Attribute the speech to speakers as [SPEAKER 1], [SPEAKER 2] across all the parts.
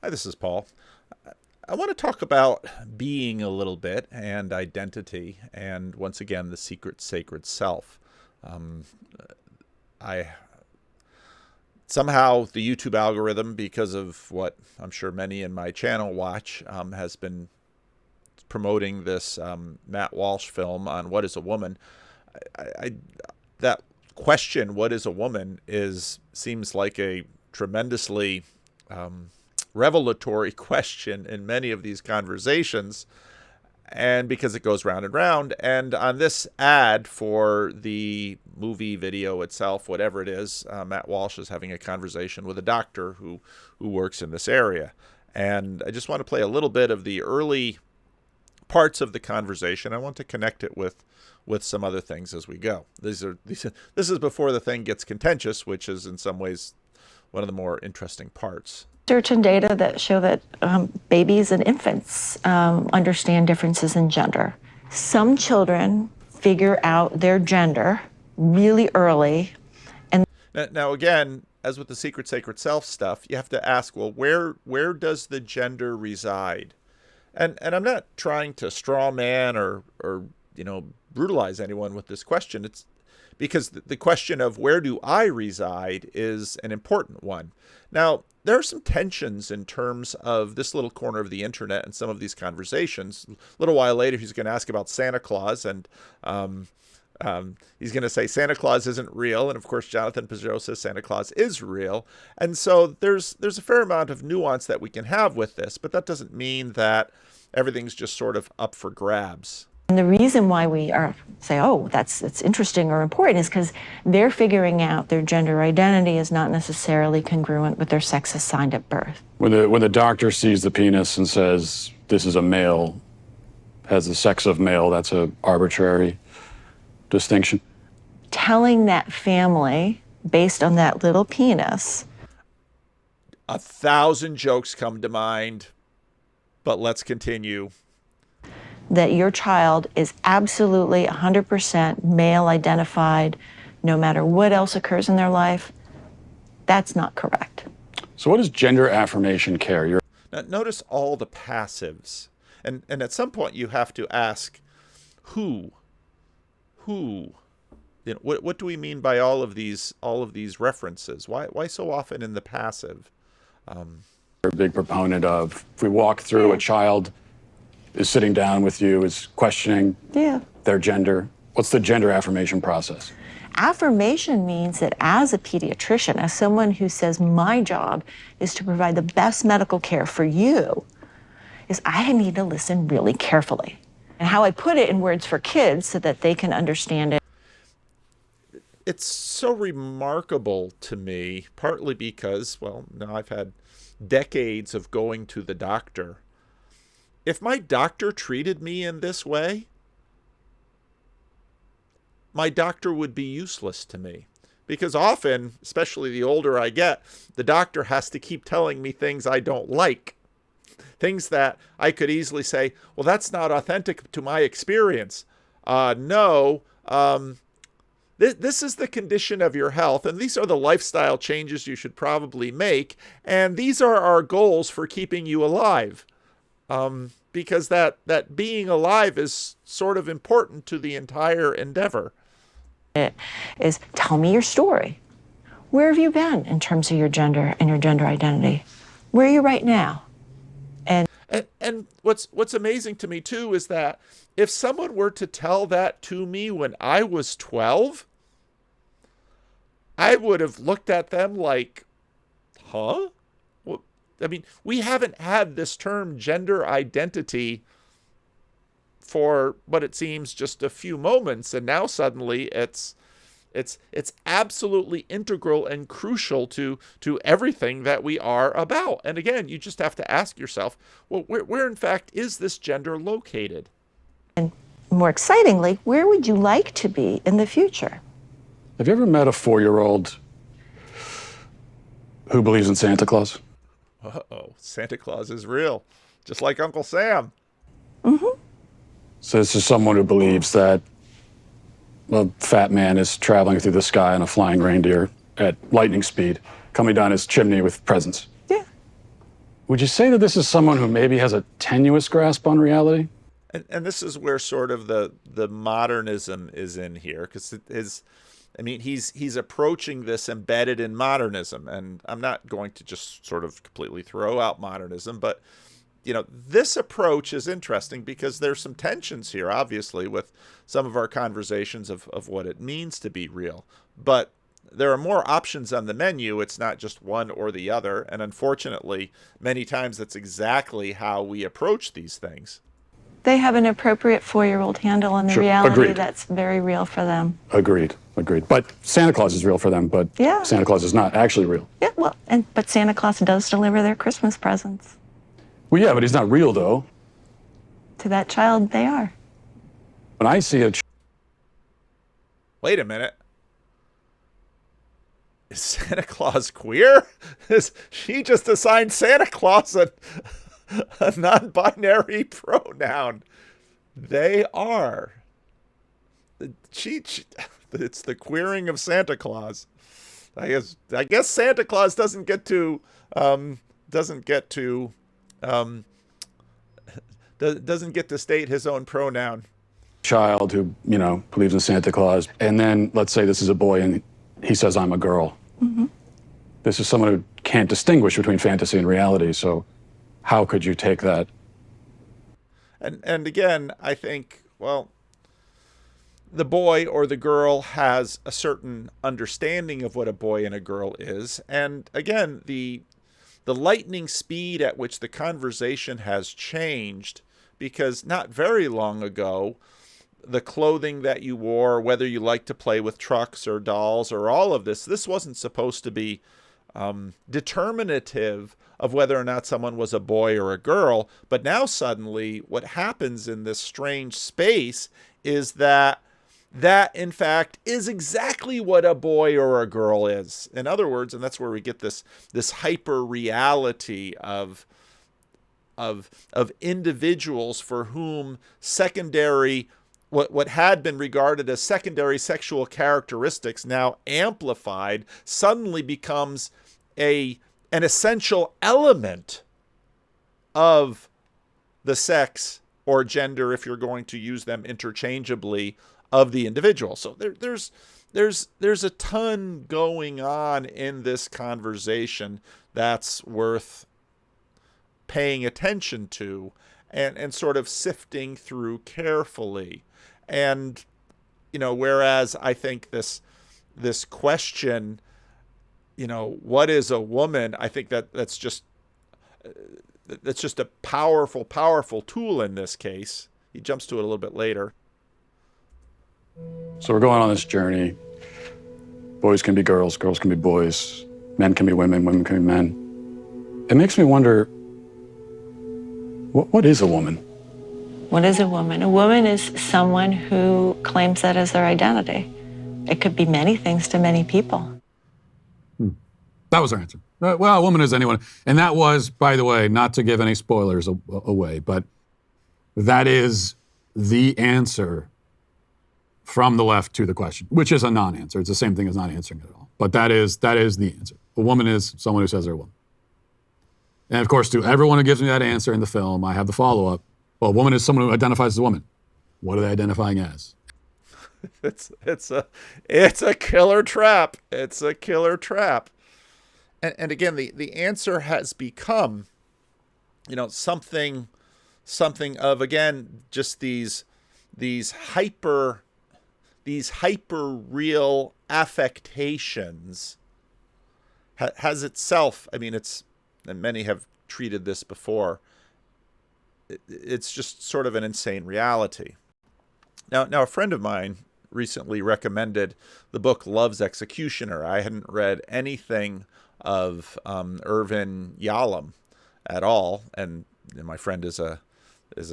[SPEAKER 1] Hi, this is Paul. I want to talk about being a little bit and identity, and once again, the secret sacred self. Um, I somehow the YouTube algorithm, because of what I'm sure many in my channel watch, has been promoting this Matt Walsh film on what is a woman. I that question, what is a woman, is seems like a tremendously revelatory question in many of these conversations, and because it goes round and round. And on this ad for the movie video itself, whatever it is, Matt Walsh is having a conversation with a doctor who works in this area. And I just want to play a little bit of the early parts of the conversation. I want to connect it with some other things as we go. This is before the thing gets contentious, which is in some ways one of the more interesting parts.
[SPEAKER 2] Research and data that show that babies and infants understand differences in gender. Some children figure out their gender really early. And
[SPEAKER 1] now again, as with the secret sacred self stuff, you have to ask, well, where does the gender reside? And I'm not trying to straw man or brutalize anyone with this question. It's because the question of where do I reside is an important one. Now, there are some tensions in terms of this little corner of the internet and some of these conversations. A little while later, he's going to ask about Santa Claus, and he's going to say Santa Claus isn't real. And of course, Jonathan Peugeot says Santa Claus is real. And so there's a fair amount of nuance that we can have with this, but that doesn't mean that everything's just sort of up for grabs.
[SPEAKER 2] And the reason why we say, oh, that's interesting or important is because they're figuring out their gender identity is not necessarily congruent with their sex assigned at birth.
[SPEAKER 3] When the doctor sees the penis and says, this is a male, has the sex of male, that's an arbitrary distinction.
[SPEAKER 2] Telling that family, based on that little penis.
[SPEAKER 1] 1,000 jokes come to mind, but let's continue.
[SPEAKER 2] That your child is absolutely 100% male identified, no matter what else occurs in their life, that's not correct.
[SPEAKER 3] So what does gender affirmation care?
[SPEAKER 1] Now, notice all the passives. And at some point you have to ask, who? What do we mean by all of these references? Why so often in the passive?
[SPEAKER 3] We're a big proponent of, if we walk through, a child is sitting down with you, is questioning their gender. What's the gender affirmation process?
[SPEAKER 2] Affirmation means that as a pediatrician, as someone who says my job is to provide the best medical care for you, is I need to listen really carefully. And how I put it in words for kids so that they can understand it.
[SPEAKER 1] It's so remarkable to me, partly because, well, now I've had decades of going to the doctor. If my doctor treated me in this way, my doctor would be useless to me. Because often, especially the older I get, the doctor has to keep telling me things I don't like. Things that I could easily say, well, that's not authentic to my experience. No, this is the condition of your health, and these are the lifestyle changes you should probably make, and these are our goals for keeping you alive. Because that being alive is sort of important to the entire endeavor.
[SPEAKER 2] It is, tell me your story. Where have you been in terms of your gender and your gender identity? Where are you right now?
[SPEAKER 1] And what's amazing to me too is that if someone were to tell that to me when I was 12, I would have looked at them like, huh? I mean, we haven't had this term gender identity for what it seems just a few moments, and now suddenly it's absolutely integral and crucial to everything that we are about. And again, you just have to ask yourself, well, where in fact is this gender located?
[SPEAKER 2] And more excitingly, where would you like to be in the future?
[SPEAKER 3] Have you ever met a 4-year-old who believes in Santa Claus?
[SPEAKER 1] Uh-oh, Santa Claus is real, just like Uncle Sam.
[SPEAKER 2] Mm-hmm.
[SPEAKER 3] So this is someone who believes that a fat man is traveling through the sky on a flying reindeer at lightning speed, coming down his chimney with presents.
[SPEAKER 2] Yeah.
[SPEAKER 3] Would you say that this is someone who maybe has a tenuous grasp on reality?
[SPEAKER 1] And this is where sort of the modernism is in here, because it is, I mean, he's approaching this embedded in modernism, and I'm not going to just sort of completely throw out modernism, but this approach is interesting because there's some tensions here, obviously, with some of our conversations of what it means to be real. But there are more options on the menu. It's not just one or the other. And unfortunately, many times that's exactly how we approach these things.
[SPEAKER 2] They have an appropriate 4-year-old handle on the
[SPEAKER 3] Sure.
[SPEAKER 2] reality
[SPEAKER 3] Agreed.
[SPEAKER 2] that's very real for them.
[SPEAKER 3] Agreed. But Santa Claus is real for them, but
[SPEAKER 2] Yeah.
[SPEAKER 3] Santa Claus is not actually real.
[SPEAKER 2] Yeah, well, but Santa Claus does deliver their Christmas presents.
[SPEAKER 3] Well, yeah, but he's not real, though.
[SPEAKER 2] To that child, they are.
[SPEAKER 3] When I see a
[SPEAKER 1] Wait a minute. Is Santa Claus queer? She just assigned Santa Claus a non-binary pronoun. They are. It's the queering of Santa Claus. I guess Santa Claus doesn't get to state his own pronoun.
[SPEAKER 3] child who, believes in Santa Claus, and then let's say this is a boy and he says, I'm a girl.
[SPEAKER 2] Mm-hmm.
[SPEAKER 3] This is someone who can't distinguish between fantasy and reality, so how could you take that?
[SPEAKER 1] And again, I think, well, the boy or the girl has a certain understanding of what a boy and a girl is. And again, the lightning speed at which the conversation has changed, because not very long ago, the clothing that you wore, whether you like to play with trucks or dolls or all of this wasn't supposed to be determinative of whether or not someone was a boy or a girl. But now suddenly what happens in this strange space is that in fact is exactly what a boy or a girl is. In other words, and that's where we get this hyper reality of individuals for whom secondary, what had been regarded as secondary sexual characteristics, now amplified, suddenly becomes an essential element of the sex or gender, if you're going to use them interchangeably, of the individual. So there's a ton going on in this conversation that's worth paying attention to and sort of sifting through carefully. And whereas I think this question, what is a woman, I think that's just a powerful tool in this case. He jumps to it a little bit later.
[SPEAKER 3] So we're going on this journey. Boys can be girls, girls can be boys, men can be women, women can be men. It makes me wonder, what is a woman?
[SPEAKER 2] What is a woman? A woman is someone who claims that as their identity. It could be many things to many people.
[SPEAKER 3] That was our answer. Well, a woman is anyone. And that was, by the way, not to give any spoilers away, but that is the answer from the left to the question, which is a non-answer. It's the same thing as not answering it at all. But that is the answer. A woman is someone who says they're a woman. And of course, to everyone who gives me that answer in the film, I have the follow-up. Well, a woman is someone who identifies as a woman. What are they identifying as?
[SPEAKER 1] It's a killer trap. It's a killer trap. And again, the answer has become, something of, again, just these hyper real affectations has itself, and many have treated this before, it's just sort of an insane reality. Now a friend of mine recently recommended the book Love's Executioner. I hadn't read anything of Irvin Yalom at all, and my friend is a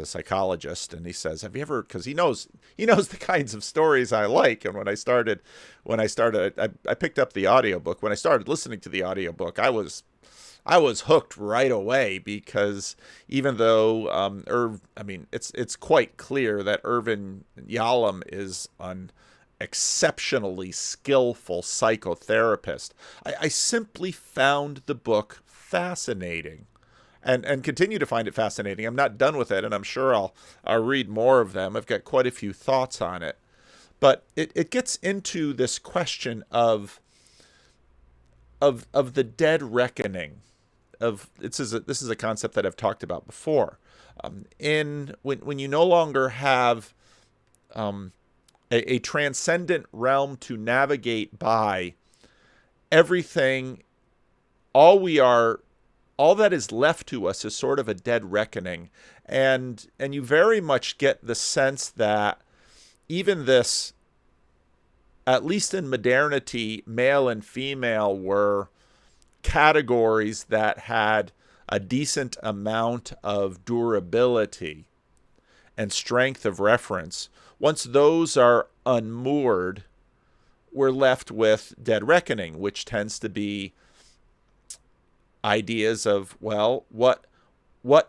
[SPEAKER 1] psychologist, and he says, have you ever, because he knows the kinds of stories I like. And when I started I picked up the audiobook. When I started listening to the audiobook, I was hooked right away, because even though it's quite clear that Irvin Yalom is an exceptionally skillful psychotherapist, I simply found the book fascinating. and continue to find it fascinating. I'm not done with it, and I'm sure I'll read more of them. I've got quite a few thoughts on it. But it gets into this question of the dead reckoning. This is a concept that I've talked about before. When you no longer have a transcendent realm to navigate by, everything, all that is left to us is sort of a dead reckoning, and you very much get the sense that even this, at least in modernity, male and female were categories that had a decent amount of durability and strength of reference. Once those are unmoored, we're left with dead reckoning, which tends to be ideas of, well, what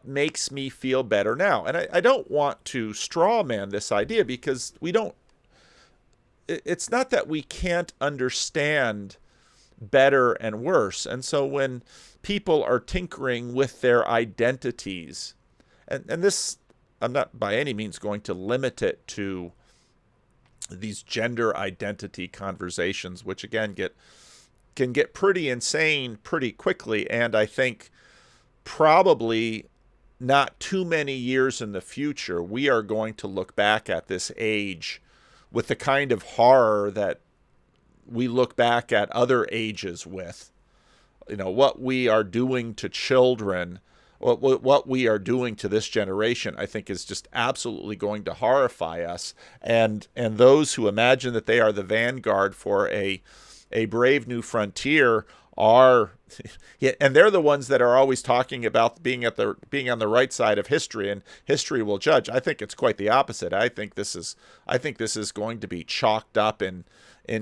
[SPEAKER 1] makes me feel better now? And I don't want to straw man this idea, because it's not that we can't understand better and worse. And so when people are tinkering with their identities, and this, I'm not by any means going to limit it to these gender identity conversations, which again can get pretty insane pretty quickly. And I think probably not too many years in the future, we are going to look back at this age with the kind of horror that we look back at other ages with. What we are doing to children, what we are doing to this generation, I think is just absolutely going to horrify us. And those who imagine that they are the vanguard for a brave new frontier are, and they're the ones that are always talking about being on the right side of history, and history will judge. I think it's quite the opposite. I think this is going to be chalked up in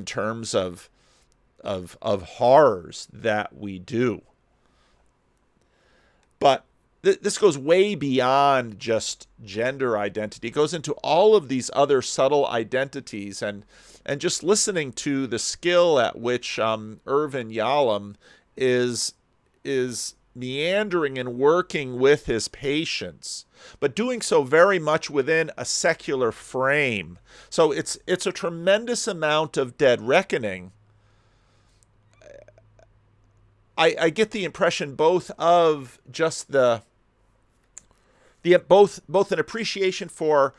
[SPEAKER 1] terms of horrors that we do. But this goes way beyond just gender identity. It goes into all of these other subtle identities, and just listening to the skill at which Irvin Yalom is meandering and working with his patients, but doing so very much within a secular frame. So it's a tremendous amount of dead reckoning. I get the impression both of just both an appreciation for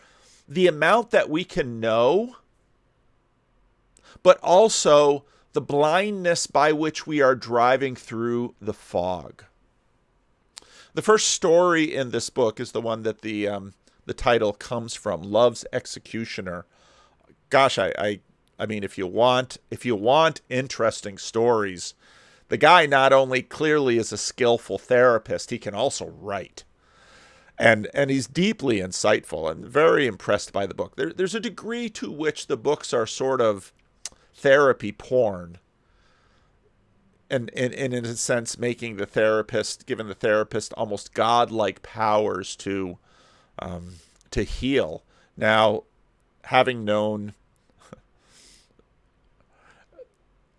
[SPEAKER 1] the amount that we can know, but also the blindness by which we are driving through the fog. The first story in this book is the one that the title comes from, Love's Executioner. Gosh, I mean, if you want interesting stories, the guy not only clearly is a skillful therapist, he can also write. And he's deeply insightful, and very impressed by the book. There's a degree to which the books are sort of therapy porn, and in a sense giving the therapist almost godlike powers to heal. Now, having known,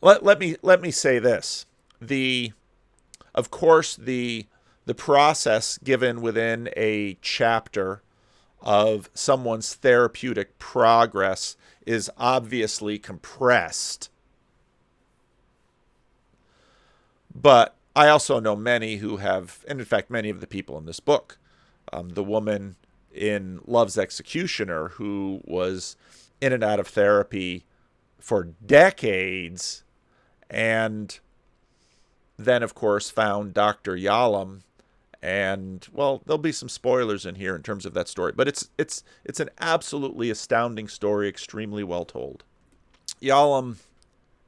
[SPEAKER 1] let me say this: of course the process given within a chapter of someone's therapeutic progress is obviously compressed. But I also know many who have, and in fact many of the people in this book, the woman in Love's Executioner who was in and out of therapy for decades, and then of course found Dr. Yalom. And, well, there'll be some spoilers in here in terms of that story. But it's an absolutely astounding story, extremely well told. Yalom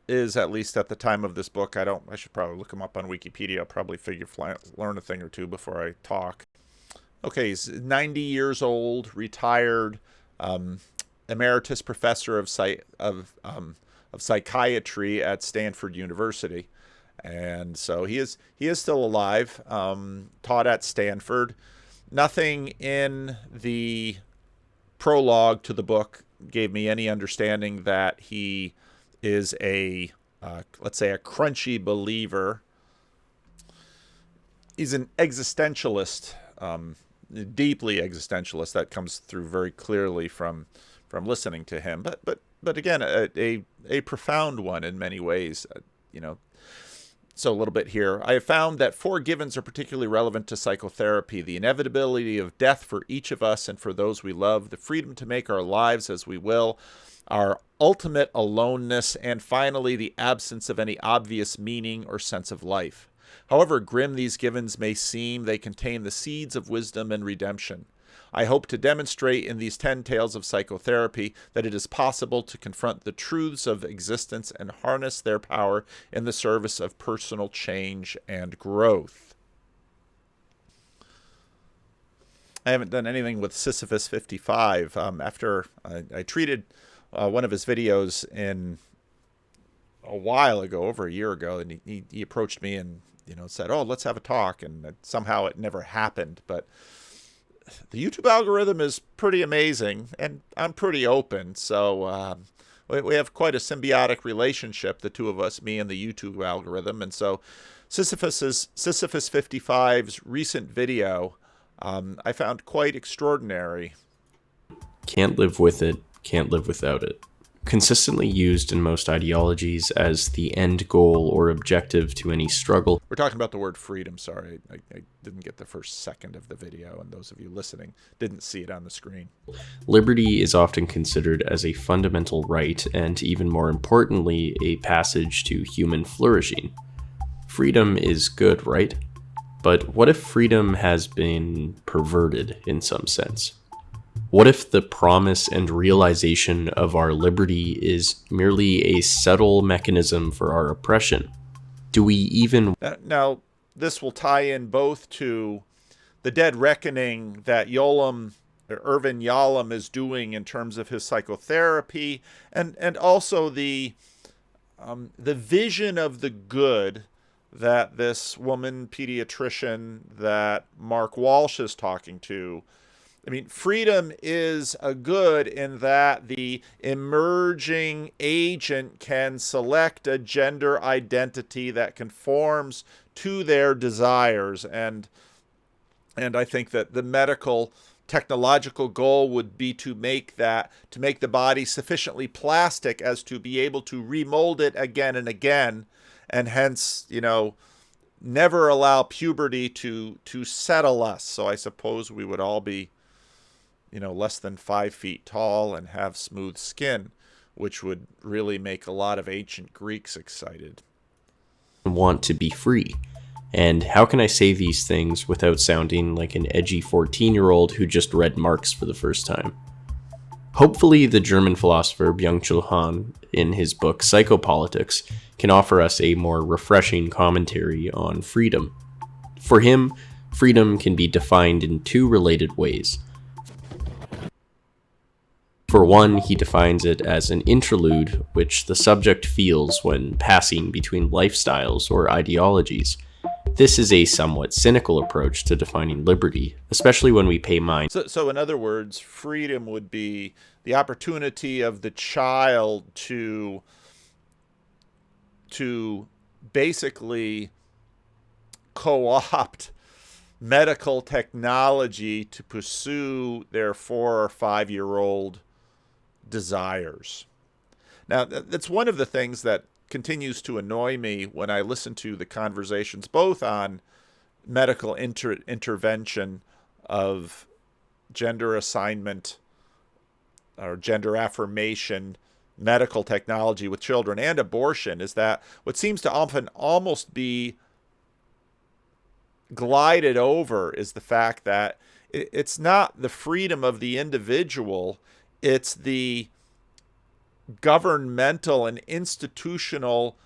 [SPEAKER 1] is, at least at the time of this book, I should probably look him up on Wikipedia. I'll probably learn a thing or two before I talk. Okay, he's 90 years old, retired, emeritus professor of psychiatry at Stanford University. And so he is still alive, taught at Stanford. Nothing in the prologue to the book gave me any understanding that he is let's say a crunchy believer. he's an existentialist, deeply existentialist. That comes through very clearly from listening to him. But again, a profound one in many ways. You know, so a little bit here. I have found that 4 givens are particularly relevant to psychotherapy: the inevitability of death for each of us and for those we love, the freedom to make our lives as we will, our ultimate aloneness, and finally, the absence of any obvious meaning or sense of life. However grim these givens may seem, they contain the seeds of wisdom and redemption. I hope to demonstrate in these 10 tales of psychotherapy that it is possible to confront the truths of existence and harness their power in the service of personal change and growth. I haven't done anything with Sisyphus 55. After I treated one of his videos in a while ago, over a year ago, and he approached me and said, "Oh, let's have a talk," and somehow it never happened. But the YouTube algorithm is pretty amazing, and I'm pretty open, so we have quite a symbiotic relationship, the two of us, me and the YouTube algorithm. And so Sisyphus 55's recent video I found quite extraordinary.
[SPEAKER 4] Can't live with it, can't live without it. Consistently used in most ideologies as the end goal or objective to any struggle.
[SPEAKER 1] We're talking about the word freedom, sorry. I didn't get the first second of the video, and those of you listening didn't see it on the screen.
[SPEAKER 4] Liberty is often considered as a fundamental right, and even more importantly, a passage to human flourishing. Freedom is good, right? But what if freedom has been perverted in some sense? What if the promise and realization of our liberty is merely a subtle mechanism for our oppression? Do we even...
[SPEAKER 1] Now, this will tie in both to the dead reckoning that Irvin Yalom is doing in terms of his psychotherapy, and also the vision of the good that this woman pediatrician that Mark Walsh is talking to. I mean, freedom is a good in that the emerging agent can select a gender identity that conforms to their desires. And I think that the medical technological goal would be to make the body sufficiently plastic as to be able to remold it again and again, and hence, never allow puberty to settle us. So I suppose we would all be less than 5 feet tall and have smooth skin, which would really make a lot of ancient Greeks excited.
[SPEAKER 4] Want to be free? And how can I say these things without sounding like an edgy 14-year-old who just read Marx for the first time? Hopefully, the German philosopher Byung-Chul Han, in his book Psychopolitics, can offer us a more refreshing commentary on freedom. For him, freedom can be defined in 2 related ways. For one, he defines it as an interlude which the subject feels when passing between lifestyles or ideologies. This is a somewhat cynical approach to defining liberty, especially when we pay mind.
[SPEAKER 1] So in other words, freedom would be the opportunity of the child to basically co-opt medical technology to pursue their 4 or 5-year-old desires. Now, that's one of the things that continues to annoy me when I listen to the conversations, both on medical intervention of gender assignment or gender affirmation, medical technology with children, and abortion, is that what seems to often almost be glided over is the fact that it's not the freedom of the individual, it's the governmental and institutional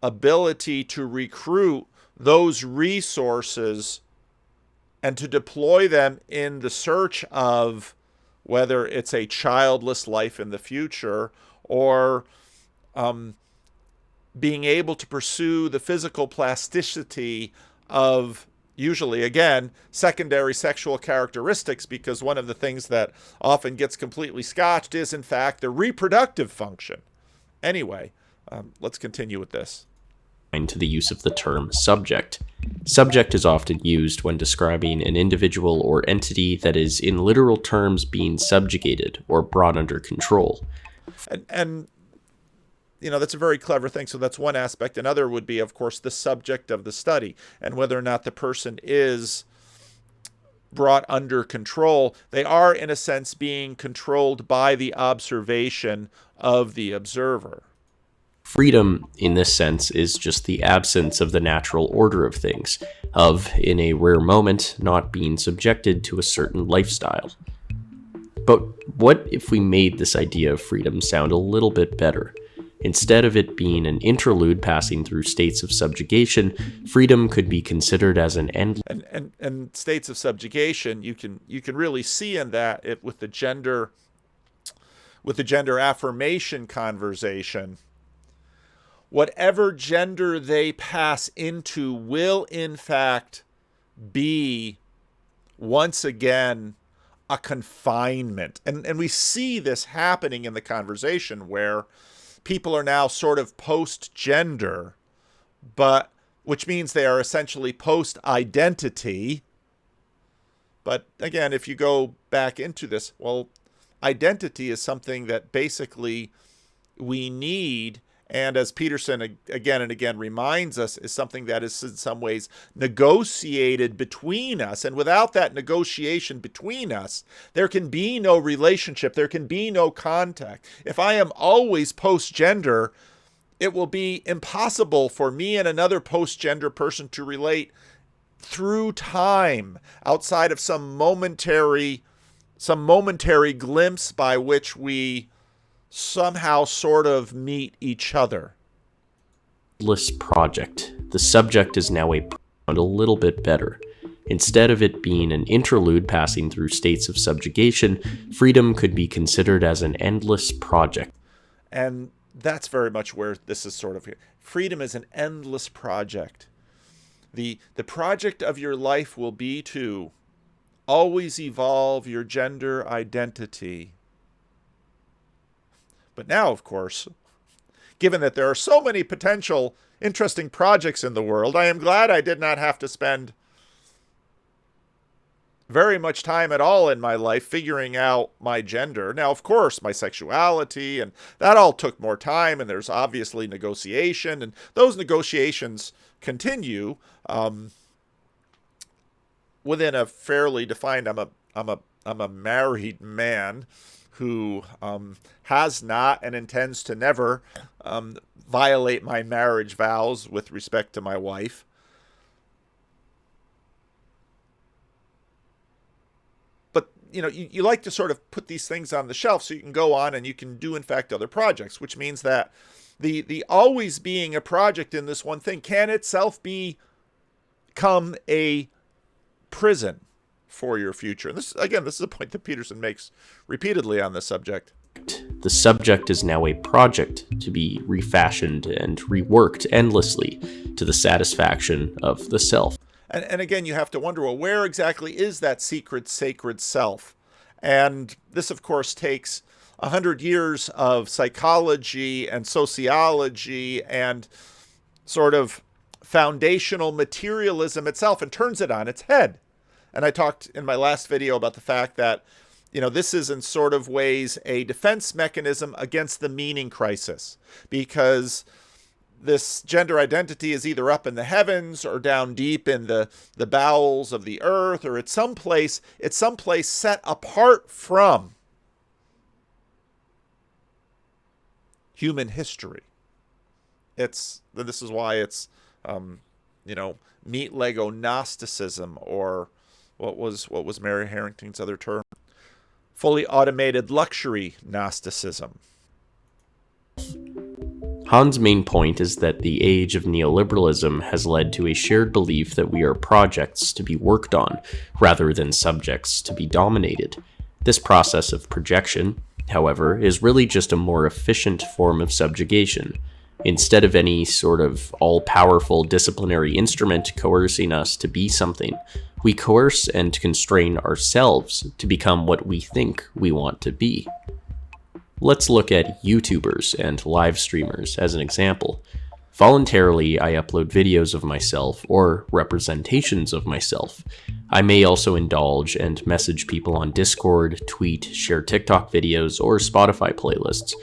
[SPEAKER 1] ability to recruit those resources and to deploy them in the search of whether it's a childless life in the future or being able to pursue the physical plasticity of, usually, again, secondary sexual characteristics, because one of the things that often gets completely scotched is, in fact, the reproductive function. Anyway, let's continue with this.
[SPEAKER 4] to the use of the term subject. Subject is often used when describing an individual or entity that is in literal terms being subjugated or brought under control.
[SPEAKER 1] And that's a very clever thing. So that's one aspect. Another would be, of course, the subject of the study and whether or not the person is brought under control. They are, in a sense, being controlled by the observation of the observer.
[SPEAKER 4] Freedom, in this sense, is just the absence of the natural order of things, of, in a rare moment, not being subjected to a certain lifestyle. But what if we made this idea of freedom sound a little bit better? Instead of it being an interlude passing through states of subjugation, freedom could be considered as an endless...
[SPEAKER 1] And states of subjugation, you can really see in that with the gender affirmation conversation. Whatever gender they pass into will, in fact, be, once again, a confinement. And we see this happening in the conversation where people are now sort of post-gender, but which means they are essentially post-identity. But again, if you go back into this, well, identity is something that basically we need, and as Peterson again and again reminds us, is something that is in some ways negotiated between us. And without that negotiation between us, there can be no relationship. There can be no contact. If I am always post-gender, it will be impossible for me and another post-gender person to relate through time outside of some momentary glimpse by which we somehow sort of meet each other.
[SPEAKER 4] Project. The subject is now a little bit better. Instead of it being an interlude passing through states of subjugation, freedom could be considered as an endless project.
[SPEAKER 1] And that's very much where this is sort of here. Freedom is an endless project. The project of your life will be to always evolve your gender identity. But now, of course, given that there are so many potential interesting projects in the world, I am glad I did not have to spend very much time at all in my life figuring out my gender. Now, of course, my sexuality, and that all took more time, and there's obviously negotiation, and those negotiations continue within a fairly defined. I'm a married man who has not and intends to never violate my marriage vows with respect to my wife. But, you like to sort of put these things on the shelf so you can go on and you can do, in fact, other projects, which means that the always being a project in this one thing can itself become a prison for your future. And this is a point that Peterson makes repeatedly on this subject.
[SPEAKER 4] The subject is now a project to be refashioned and reworked endlessly to the satisfaction of the self.
[SPEAKER 1] And again, you have to wonder, well, where exactly is that secret, sacred self? And this, of course, takes 100 years of psychology and sociology and sort of foundational materialism itself and turns it on its head. And I talked in my last video about the fact that, this is in sort of ways a defense mechanism against the meaning crisis, because this gender identity is either up in the heavens or down deep in the bowels of the earth, or it's someplace set apart from human history. This is why it's, meat Lego Gnosticism, or what was Mary Harrington's other term? Fully automated luxury Gnosticism.
[SPEAKER 4] Hahn's main point is that the age of neoliberalism has led to a shared belief that we are projects to be worked on, rather than subjects to be dominated. This process of projection, however, is really just a more efficient form of subjugation. Instead of any sort of all-powerful disciplinary instrument coercing us to be something, we coerce and constrain ourselves to become what we think we want to be. Let's look at YouTubers and live streamers as an example. Voluntarily, I upload videos of myself or representations of myself. I may also indulge and message people on Discord, tweet, share TikTok videos, or Spotify playlists.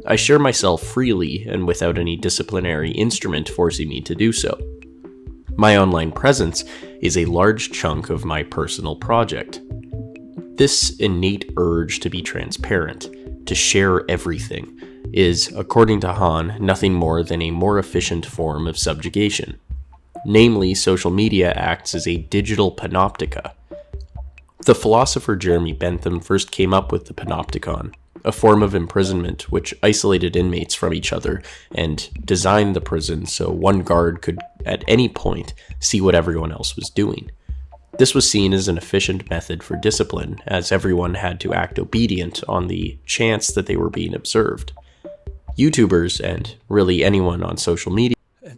[SPEAKER 4] I share myself freely and without any disciplinary instrument forcing me to do so. My online presence is a large chunk of my personal project. This innate urge to be transparent, to share everything, is, according to Hahn, nothing more than a more efficient form of subjugation. Namely, social media acts as a digital panoptica. The philosopher Jeremy Bentham first came up with the panopticon, a form of imprisonment which isolated inmates from each other and designed the prison so one guard could, at any point, see what everyone else was doing. This was seen as an efficient method for discipline, as everyone had to act obedient on the chance that they were being observed. YouTubers, and really anyone on social media,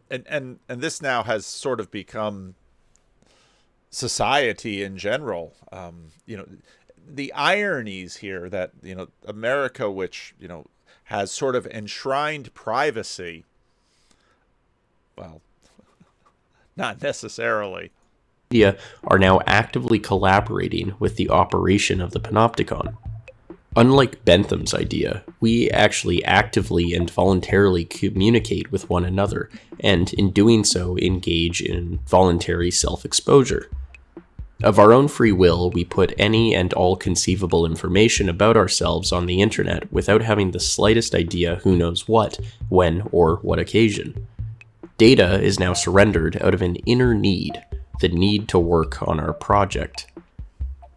[SPEAKER 1] and this now has sort of become society in general. The ironies here that, America, which, has sort of enshrined privacy, well, not necessarily,
[SPEAKER 4] are now actively collaborating with the operation of the panopticon. Unlike Bentham's idea, we actually actively and voluntarily communicate with one another, and in doing so engage in voluntary self-exposure. Of our own free will, we put any and all conceivable information about ourselves on the internet without having the slightest idea who knows what, when, or what occasion. Data is now surrendered out of an inner need, the need to work on our project.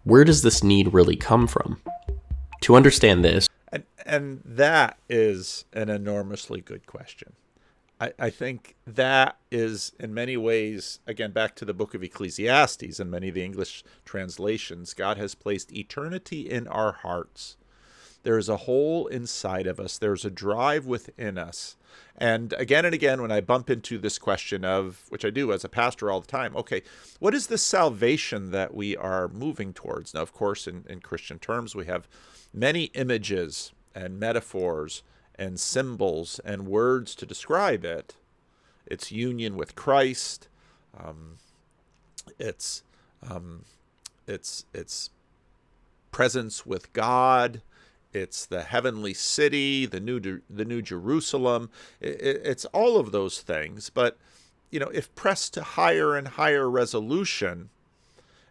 [SPEAKER 4] Where does this need really come from? To understand this,
[SPEAKER 1] and that is an enormously good question. I think that is, in many ways, again, back to the book of Ecclesiastes and many of the English translations, God has placed eternity in our hearts. There is a hole inside of us. There's a drive within us. And again, when I bump into this question of, which I do as a pastor all the time, okay, what is the salvation that we are moving towards? Now, of course, in Christian terms, we have many images and metaphors and symbols and words to describe it. It's union with Christ. It's presence with God. It's the heavenly city, the new Jerusalem. It's all of those things. But, if pressed to higher and higher resolution,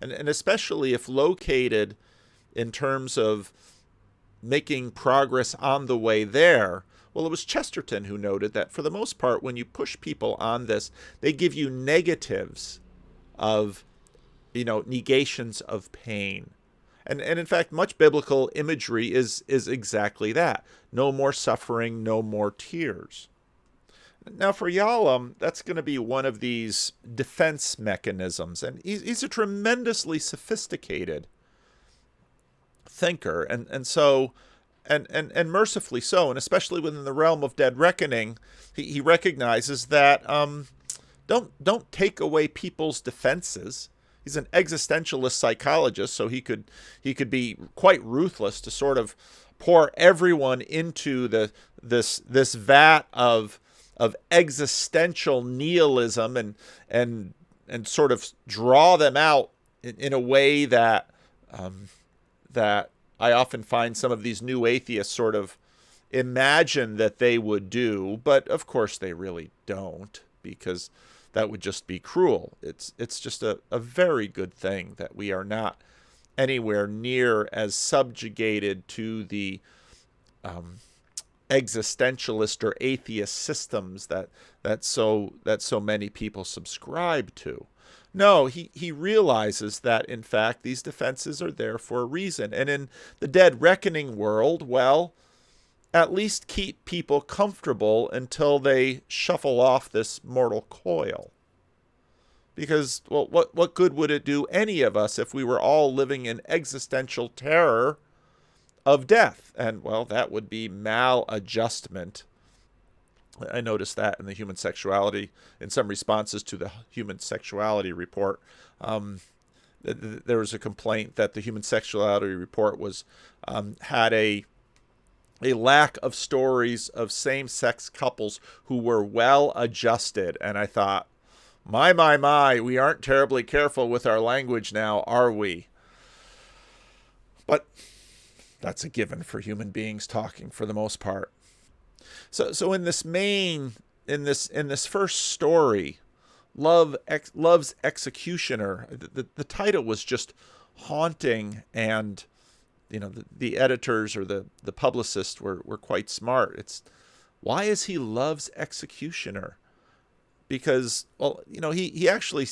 [SPEAKER 1] and especially if located in terms of making progress on the way there, well, it was Chesterton who noted that for the most part, when you push people on this, they give you negatives of, negations of pain. And in fact, much biblical imagery is exactly that. No more suffering, no more tears. Now, for Yalom, that's going to be one of these defense mechanisms. And he's a tremendously sophisticated thinker. And so, and mercifully so, and especially within the realm of dead reckoning, he recognizes that don't take away people's defenses. He's an existentialist psychologist, so he could be quite ruthless to sort of pour everyone into this vat of existential nihilism and sort of draw them out in a way that that I often find some of these new atheists sort of imagine that they would do, but of course they really don't, because that would just be cruel. It's just a very good thing that we are not anywhere near as subjugated to the existentialist or atheist systems that so many people subscribe to. No, he realizes that, in fact, these defenses are there for a reason. And in the dead reckoning world, well, at least keep people comfortable until they shuffle off this mortal coil. Because, well, what good would it do any of us if we were all living in existential terror of death? And, well, that would be maladjustment. I noticed that in the human sexuality, in some responses to the human sexuality report. There was a complaint that the human sexuality report was had a a lack of stories of same-sex couples who were well adjusted. And I thought, my, we aren't terribly careful with our language now, are we? But that's a given for human beings talking for the most part. So in this first story, Love's Executioner, the title was just haunting, and the editors or the publicists were quite smart. It's, why is he Love's Executioner? Because, well, he actually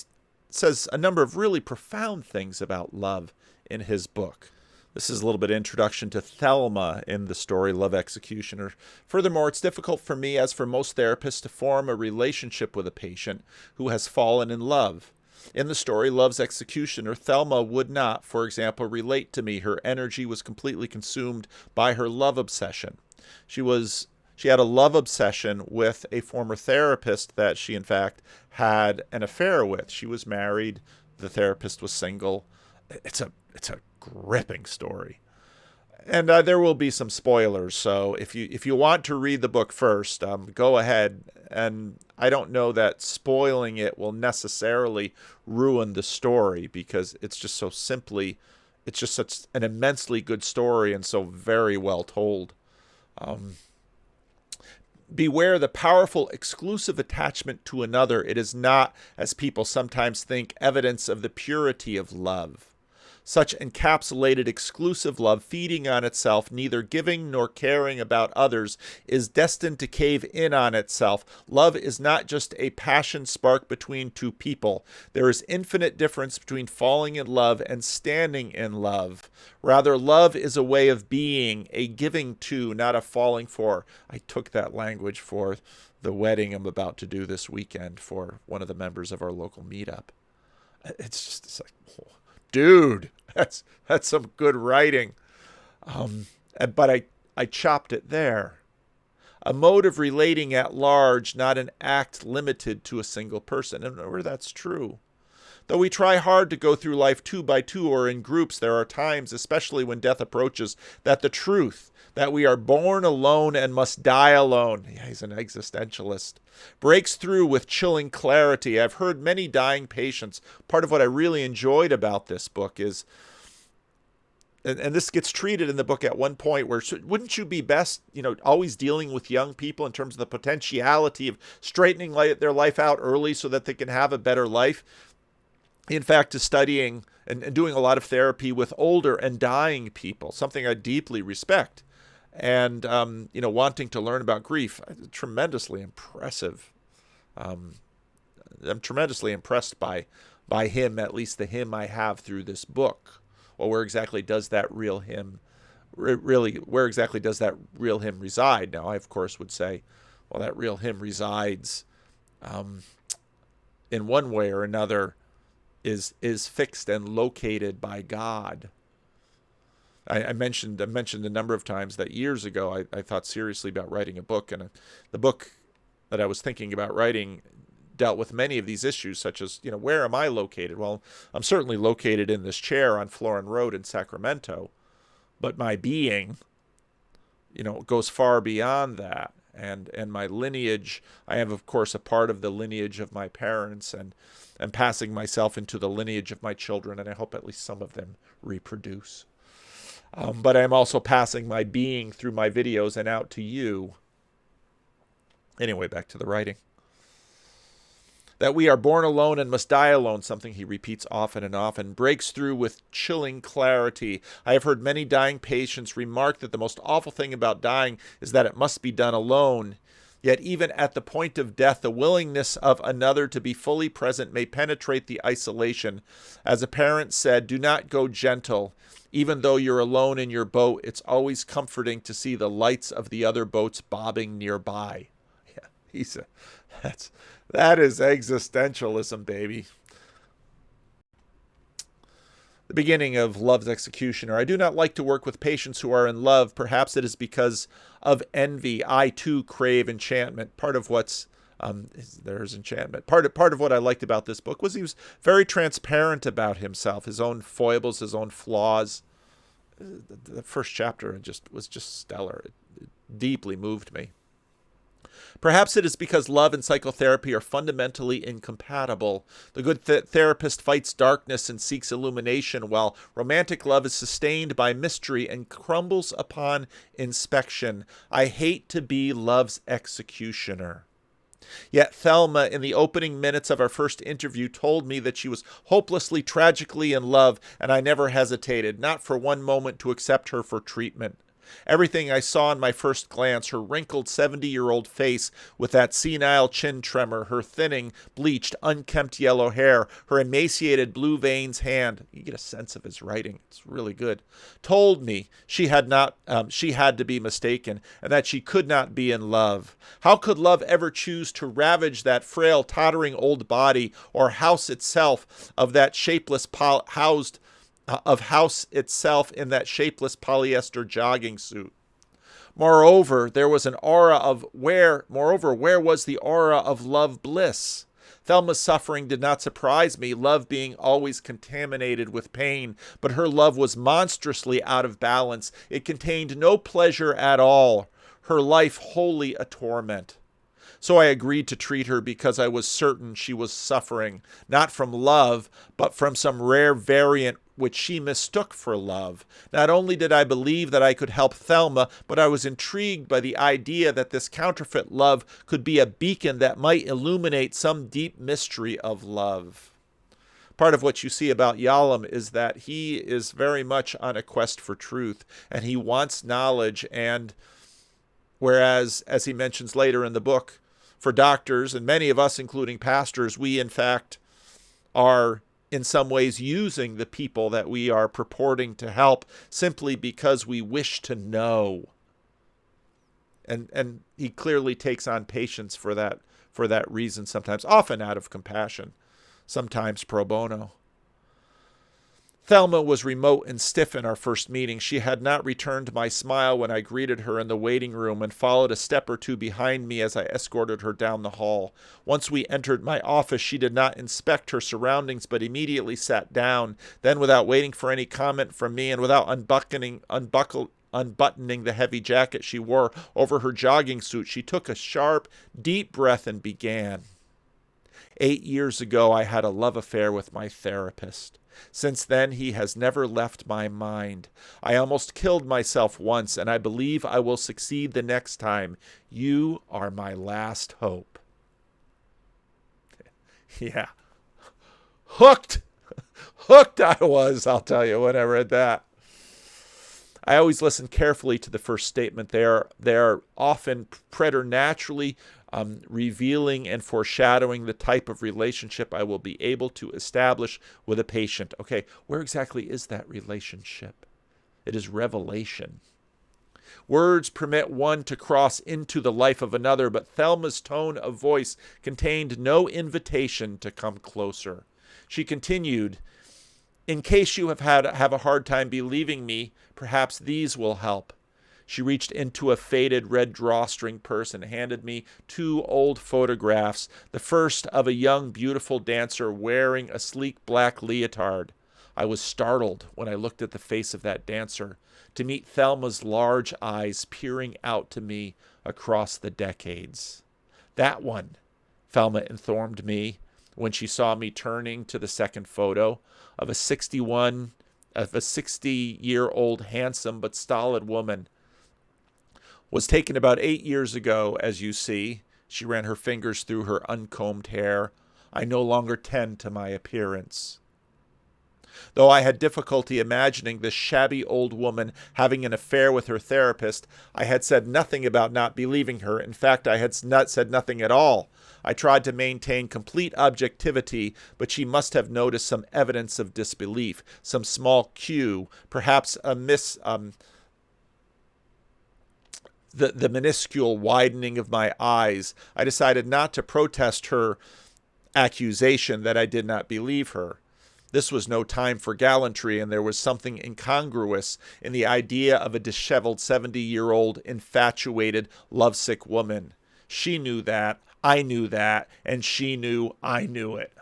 [SPEAKER 1] says a number of really profound things about love in his book. This is a little bit of introduction to Thelma in the story Love Executioner. Furthermore, it's difficult for me, as for most therapists, to form a relationship with a patient who has fallen in love. In the story Love's Executioner, Thelma would not, for example, relate to me. Her energy was completely consumed by her love obsession. She had a love obsession with a former therapist that she, in fact, had an affair with. She was married. The therapist was single. It's a gripping story. And there will be some spoilers, so if you want to read the book first, go ahead. And I don't know that spoiling it will necessarily ruin the story, because it's just such an immensely good story and so very well told. Beware the powerful exclusive attachment to another. It is not, as people sometimes think, evidence of the purity of love. Such encapsulated exclusive love, feeding on itself, neither giving nor caring about others, is destined to cave in on itself. Love is not just a passion spark between two people. There is infinite difference between falling in love and standing in love. Rather, love is a way of being, a giving to, not a falling for. I took that language for the wedding I'm about to do this weekend for one of the members of our local meetup. It's like, dude, that's some good writing. But I chopped it there. A mode of relating at large, not an act limited to a single person. And where that's true. Though we try hard to go through life 2 by 2 or in groups, there are times, especially when death approaches, that the truth that we are born alone and must die alone, yeah, he's an existentialist, breaks through with chilling clarity. I've heard many dying patients. Part of what I really enjoyed about this book is, and this gets treated in the book at one point, where wouldn't you be best, always dealing with young people in terms of the potentiality of straightening their life out early so that they can have a better life? In fact, is studying and doing a lot of therapy with older and dying people, something I deeply respect. And, wanting to learn about grief, tremendously impressive. I'm tremendously impressed by him, at least the him I have through this book. Well, where exactly does that real him reside? Now, I, of course, would say, well, that real him resides in one way or another, is fixed and located by God. I mentioned a number of times that years ago I thought seriously about writing a book, and the book that I was thinking about writing dealt with many of these issues, such as, where am I located? Well, I'm certainly located in this chair on Florin Road in Sacramento, but my being, goes far beyond that. And my lineage, I am, of course, a part of the lineage of my parents, and passing myself into the lineage of my children, and I hope at least some of them reproduce. But I'm also passing my being through my videos and out to you. Anyway, back to the writing. That we are born alone and must die alone, something he repeats often and often, breaks through with chilling clarity. I have heard many dying patients remark that the most awful thing about dying is that it must be done alone. Yet even at the point of death, the willingness of another to be fully present may penetrate the isolation. As a parent said, do not go gentle. Even though you're alone in your boat, it's always comforting to see the lights of the other boats bobbing nearby. Yeah, that is existentialism, baby. The beginning of Love's Executioner. I do not like to work with patients who are in love. Perhaps it is because of envy. I too crave enchantment. Part of what's there's enchantment. Part of what I liked about this book was he was very transparent about himself, his own foibles, his own flaws. The first chapter was just stellar. deeply moved me. Perhaps it is because love and psychotherapy are fundamentally incompatible. The good therapist fights darkness and seeks illumination, while romantic love is sustained by mystery and crumbles upon inspection. I hate to be love's executioner. Yet Thelma, in the opening minutes of our first interview, told me that she was hopelessly, tragically in love, and I never hesitated, not for one moment, to accept her for treatment. Everything I saw in my first glance, her wrinkled 70-year-old face with that senile chin tremor, her thinning, bleached, unkempt yellow hair, her emaciated blue veins hand, you get a sense of his writing, it's really good, told me she had to be mistaken, and that she could not be in love. How could love ever choose to ravage that frail, tottering old body, or house itself in that shapeless polyester jogging suit? Moreover, where was the aura of love bliss? Thelma's suffering did not surprise me, love being always contaminated with pain, but her love was monstrously out of balance. It contained no pleasure at all, her life wholly a torment. So I agreed to treat her because I was certain she was suffering, not from love, but from some rare variant which she mistook for love. Not only did I believe that I could help Thelma, but I was intrigued by the idea that this counterfeit love could be a beacon that might illuminate some deep mystery of love. Part of what you see about Yalom is that he is very much on a quest for truth, and he wants knowledge, and whereas, as he mentions later in the book, for doctors, and many of us, including pastors, we in fact are in some ways using the people that we are purporting to help simply because we wish to know. And he clearly takes on patients for that reason sometimes, often out of compassion, sometimes pro bono. Thelma was remote and stiff in our first meeting. She had not returned my smile when I greeted her in the waiting room and followed a step or two behind me as I escorted her down the hall. Once we entered my office, she did not inspect her surroundings but immediately sat down. Then, without waiting for any comment from me and without unbuttoning the heavy jacket she wore over her jogging suit, she took a sharp, deep breath and began. 8 years ago, I had a love affair with my therapist. Since then, he has never left my mind. I almost killed myself once, and I believe I will succeed the next time. You are my last hope. Yeah. Hooked! Hooked I was, I'll tell you, when I read that. I always listen carefully to the first statement. They are often preternaturally revealing and foreshadowing the type of relationship I will be able to establish with a patient. Okay, where exactly is that relationship? It is revelation. Words permit one to cross into the life of another, but Thelma's tone of voice contained no invitation to come closer. She continued, "In case you have a hard time believing me, perhaps these will help." She reached into a faded red drawstring purse and handed me 2 old photographs, the first of a young, beautiful dancer wearing a sleek black leotard. I was startled when I looked at the face of that dancer, to meet Thelma's large eyes peering out to me across the decades. "That one," Thelma informed me when she saw me turning to the second photo, of a 60-year-old handsome but stolid woman, was taken about 8 years ago, as you see. She ran her fingers through her uncombed hair. I no longer tend to my appearance. Though I had difficulty imagining this shabby old woman having an affair with her therapist, I had said nothing about not believing her. In fact, I had not said nothing at all. I tried to maintain complete objectivity, but she must have noticed some evidence of disbelief, some small cue, perhaps the minuscule widening of my eyes. I decided not to protest her accusation that I did not believe her. This was no time for gallantry, and there was something incongruous in the idea of a disheveled 70-year-old infatuated, lovesick woman. She knew that, I knew that, and she knew I knew it.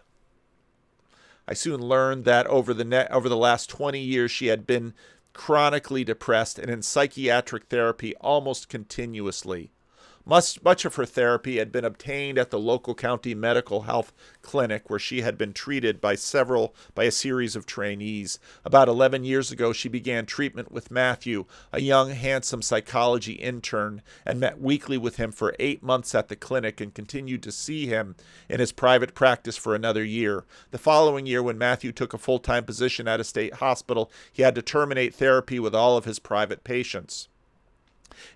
[SPEAKER 1] I soon learned that over the last 20 years she had been chronically depressed and in psychiatric therapy almost continuously. Much of her therapy had been obtained at the local county medical health clinic where she had been treated by a series of trainees. About 11 years ago, she began treatment with Matthew, a young, handsome psychology intern, and met weekly with him for 8 months at the clinic and continued to see him in his private practice for another year. The following year, when Matthew took a full-time position at a state hospital, he had to terminate therapy with all of his private patients.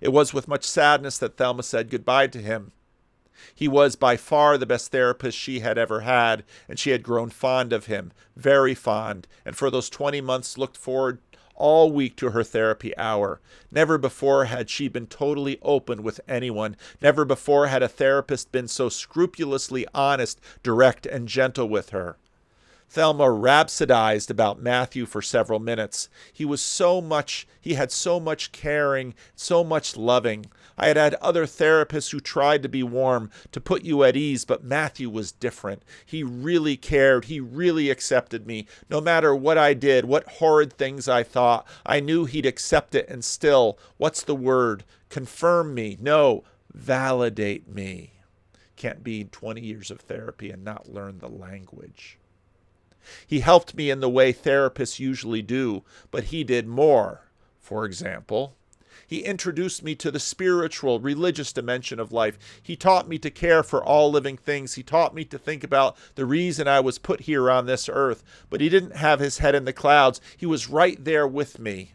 [SPEAKER 1] It was with much sadness that Thelma said goodbye to him. He was by far the best therapist she had ever had, and she had grown fond of him, very fond, and for those 20 months looked forward all week to her therapy hour. Never before had she been totally open with anyone. Never before had a therapist been so scrupulously honest, direct, and gentle with her. Thelma rhapsodized about Matthew for several minutes. He had so much caring, so much loving. I had had other therapists who tried to be warm, to put you at ease, but Matthew was different. He really cared. He really accepted me. No matter what I did, what horrid things I thought, I knew he'd accept it and still, what's the word? Confirm me. No, validate me. Can't be 20 years of therapy and not learn the language. He helped me in the way therapists usually do, but he did more. For example, he introduced me to the spiritual, religious dimension of life. He taught me to care for all living things. He taught me to think about the reason I was put here on this earth. But he didn't have his head in the clouds. He was right there with me.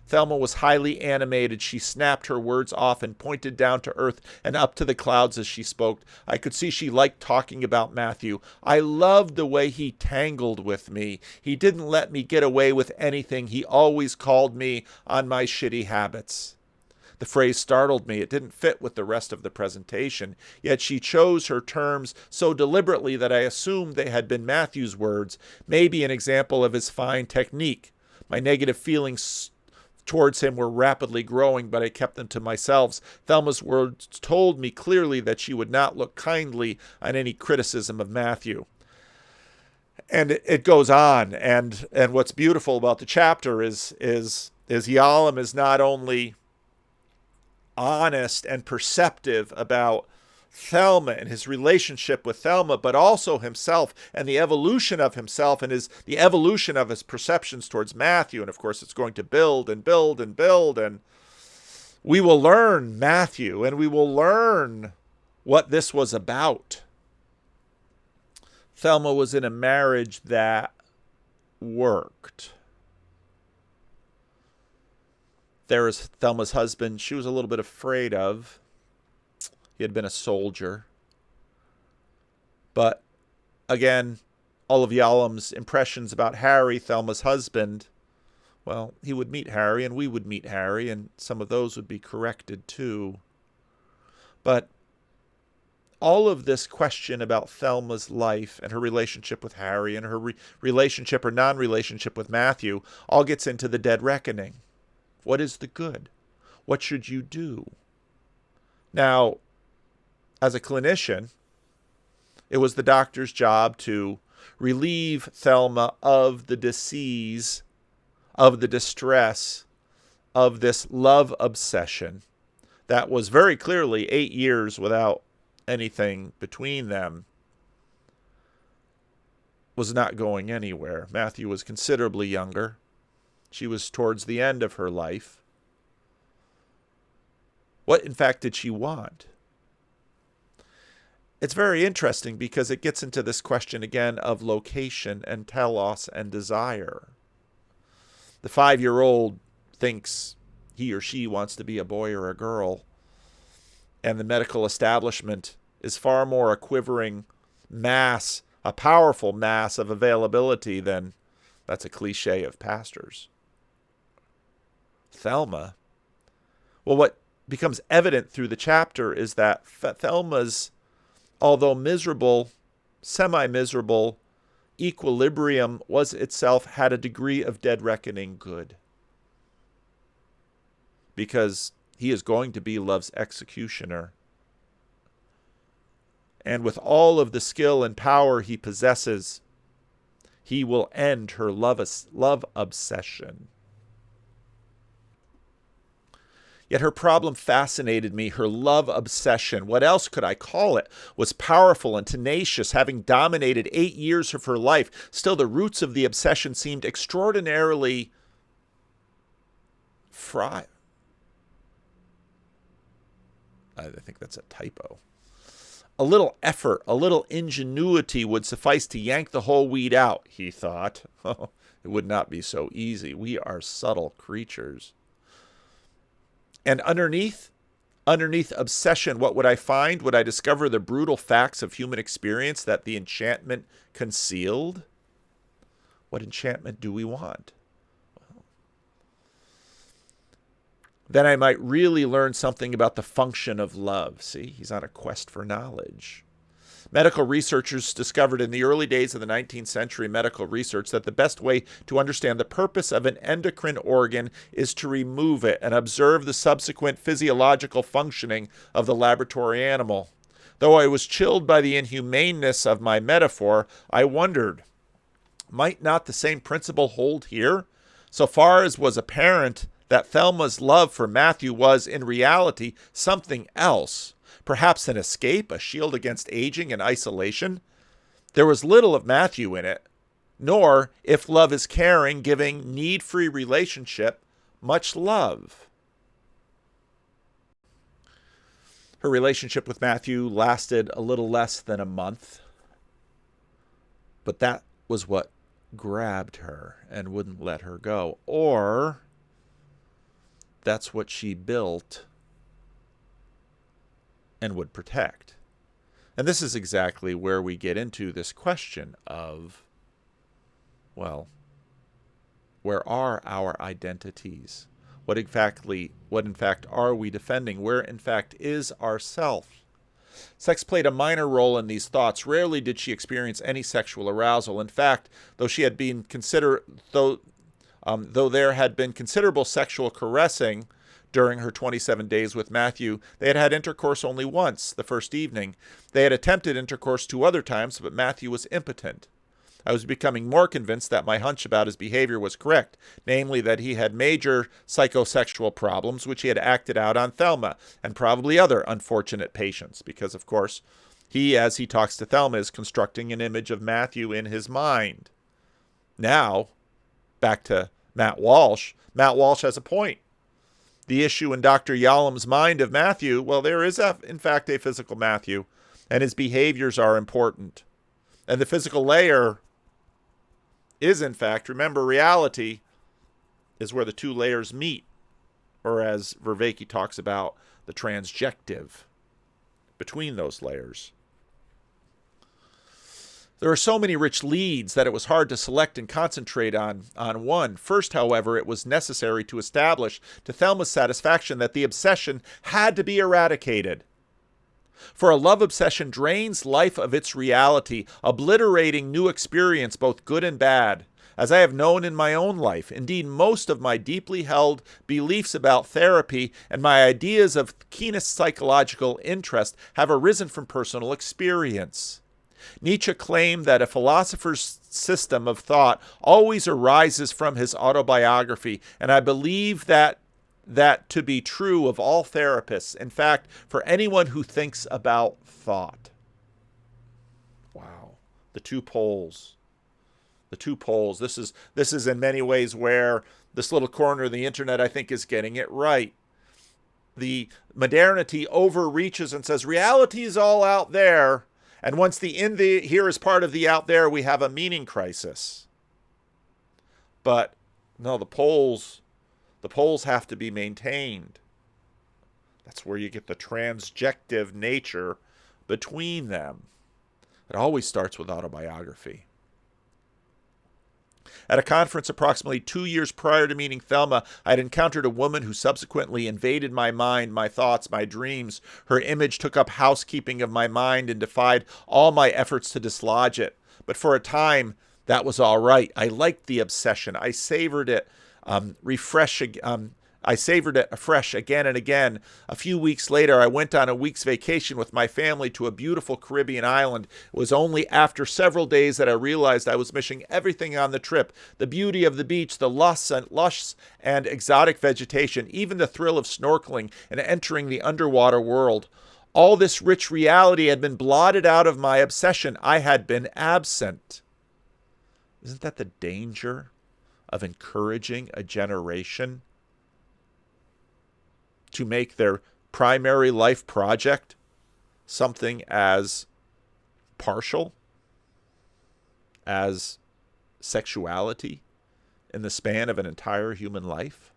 [SPEAKER 1] Thelma was highly animated. She snapped her words off and pointed down to earth and up to the clouds as she spoke. I could see she liked talking about Matthew. I loved the way he tangled with me. He didn't let me get away with anything. He always called me on my shitty habits. The phrase startled me. It didn't fit with the rest of the presentation. Yet she chose her terms so deliberately that I assumed they had been Matthew's words, maybe an example of his fine technique. My negative feelings towards him were rapidly growing, but I kept them to myself. Thelma's words told me clearly that she would not look kindly on any criticism of Matthew. And it goes on, and what's beautiful about the chapter is Yalom is not only honest and perceptive about Thelma and his relationship with Thelma, but also himself and the evolution of himself and the evolution of his perceptions towards Matthew. And of course, it's going to build and build and build. And we will learn Matthew and we will learn what this was about. Thelma was in a marriage that worked. There is Thelma's husband she was a little bit afraid of. He had been a soldier. But again, all of Yalom's impressions about Harry, Thelma's husband, well, he would meet Harry and we would meet Harry, and some of those would be corrected too. But all of this question about Thelma's life and her relationship with Harry and her relationship or non-relationship with Matthew all gets into the dead reckoning. What is the good? What should you do? Now, as a clinician, it was the doctor's job to relieve Thelma of the disease, of the distress, of this love obsession that was very clearly 8 years without anything between them, was not going anywhere. Matthew was considerably younger. She was towards the end of her life. What, in fact, did she want? It's very interesting because it gets into this question again of location and telos and desire. The 5-year-old thinks he or she wants to be a boy or a girl, and the medical establishment is far more a quivering mass, a powerful mass of availability than, that's a cliche of pastors. Thelma, well, what becomes evident through the chapter is that Thelma's, although miserable, semi-miserable, equilibrium was itself had a degree of dead reckoning good. Because he is going to be love's executioner. And with all of the skill and power he possesses, he will end her love obsession. Yet her problem fascinated me. Her love obsession, what else could I call it, was powerful and tenacious, having dominated 8 years of her life. Still, the roots of the obsession seemed extraordinarily I think that's a typo. A little effort, a little ingenuity would suffice to yank the whole weed out, he thought. It would not be so easy. We are subtle creatures. And underneath obsession, what would I find? Would I discover the brutal facts of human experience that the enchantment concealed? What enchantment do we want? Then I might really learn something about the function of love. See, he's on a quest for knowledge. Medical researchers discovered in the early days of the 19th century medical research that the best way to understand the purpose of an endocrine organ is to remove it and observe the subsequent physiological functioning of the laboratory animal. Though I was chilled by the inhumaneness of my metaphor, I wondered, might not the same principle hold here? So far as was apparent that Thelma's love for Matthew was, in reality, something else. Perhaps an escape, a shield against aging and isolation. There was little of Matthew in it, nor, if love is caring, giving, need-free relationship, much love. Her relationship with Matthew lasted a little less than a month, but that was what grabbed her and wouldn't let her go. Or that's what she built and would protect. And this is exactly where we get into this question of, well, where are our identities? What in fact are we defending? Where in fact is ourself? Sex played a minor role in these thoughts. Rarely did she experience any sexual arousal. In fact, though there had been considerable sexual caressing during her 27 days with Matthew, they had had intercourse only once, the first evening. They had attempted intercourse 2 other times, but Matthew was impotent. I was becoming more convinced that my hunch about his behavior was correct, namely that he had major psychosexual problems, which he had acted out on Thelma and probably other unfortunate patients, because, of course, he, as he talks to Thelma, is constructing an image of Matthew in his mind. Now, back to Matt Walsh. Matt Walsh has a point. The issue in Dr. Yalom's mind of Matthew, well, there is, in fact, a physical Matthew, and his behaviors are important. And the physical layer is, in fact, remember, reality is where the 2 layers meet, or as Vervaeke talks about, the transjective between those layers. There are so many rich leads that it was hard to select and concentrate on one. First, however, it was necessary to establish to Thelma's satisfaction that the obsession had to be eradicated. For a love obsession drains life of its reality, obliterating new experience, both good and bad. As I have known in my own life, indeed most of my deeply held beliefs about therapy and my ideas of keenest psychological interest have arisen from personal experience. Nietzsche claimed that a philosopher's system of thought always arises from his autobiography, and I believe that to be true of all therapists, in fact, for anyone who thinks about thought. Wow. The two poles. This is in many ways where this little corner of the internet, I think, is getting it right. The modernity overreaches and says reality is all out there. And once the here is part of the out there, we have a meaning crisis. But no, the poles have to be maintained. That's where you get the transjective nature between them. It always starts with autobiography. At a conference approximately 2 years prior to meeting Thelma, I had encountered a woman who subsequently invaded my mind, my thoughts, my dreams. Her image took up housekeeping of my mind and defied all my efforts to dislodge it. But for a time, that was all right. I liked the obsession. I savored it. I savored it afresh again and again. A few weeks later, I went on a week's vacation with my family to a beautiful Caribbean island. It was only after several days that I realized I was missing everything on the trip. The beauty of the beach, the lush and exotic vegetation, even the thrill of snorkeling and entering the underwater world. All this rich reality had been blotted out of my obsession. I had been absent. Isn't that the danger of encouraging a generation to make their primary life project something as partial as sexuality in the span of an entire human life?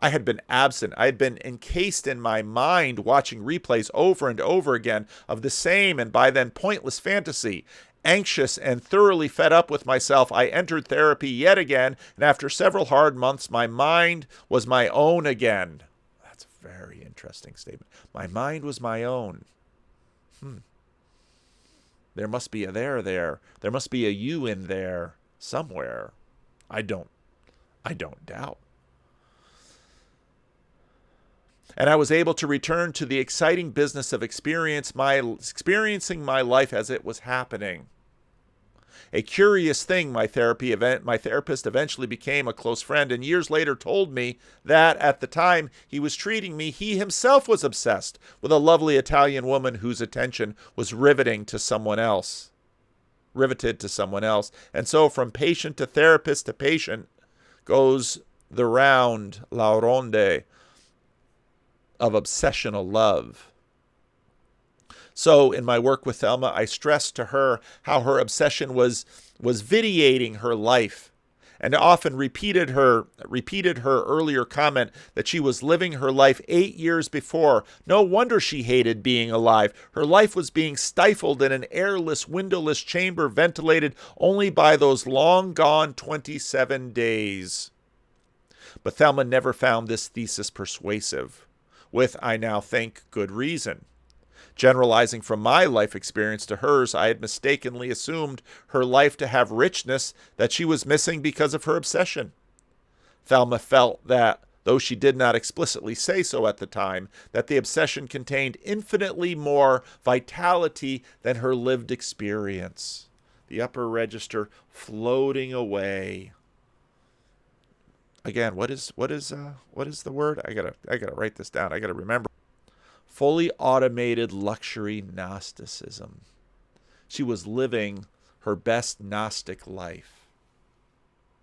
[SPEAKER 1] I had been absent. I had been encased in my mind watching replays over and over again of the same and by then pointless fantasy. Anxious and thoroughly fed up with myself, I entered therapy yet again, and after several hard months, my mind was my own again. That's a very interesting statement. My mind was my own. There must be a there there. There must be a you in there somewhere. I don't doubt. And I was able to return to the exciting business of experiencing my life as it was happening. A curious thing, my therapist eventually became a close friend, and years later told me that at the time he was treating me, he himself was obsessed with a lovely Italian woman whose attention was riveted to someone else. And so from patient to therapist to patient goes the round, la ronde, of obsessional love. So in my work with Thelma, I stressed to her how her obsession was vitiating her life, and often repeated her earlier comment that she was living her life 8 years before. No wonder she hated being alive. Her life was being stifled in an airless, windowless chamber ventilated only by those long-gone 27 days. But Thelma never found this thesis persuasive, with, I now think, good reason. Generalizing from my life experience to hers, I had mistakenly assumed her life to have richness that she was missing because of her obsession. Thelma felt that, though she did not explicitly say so at the time, that the obsession contained infinitely more vitality than her lived experience. The upper register floating away. Again, what is the word? I gotta write this down. I gotta remember. Fully automated luxury Gnosticism. She was living her best Gnostic life.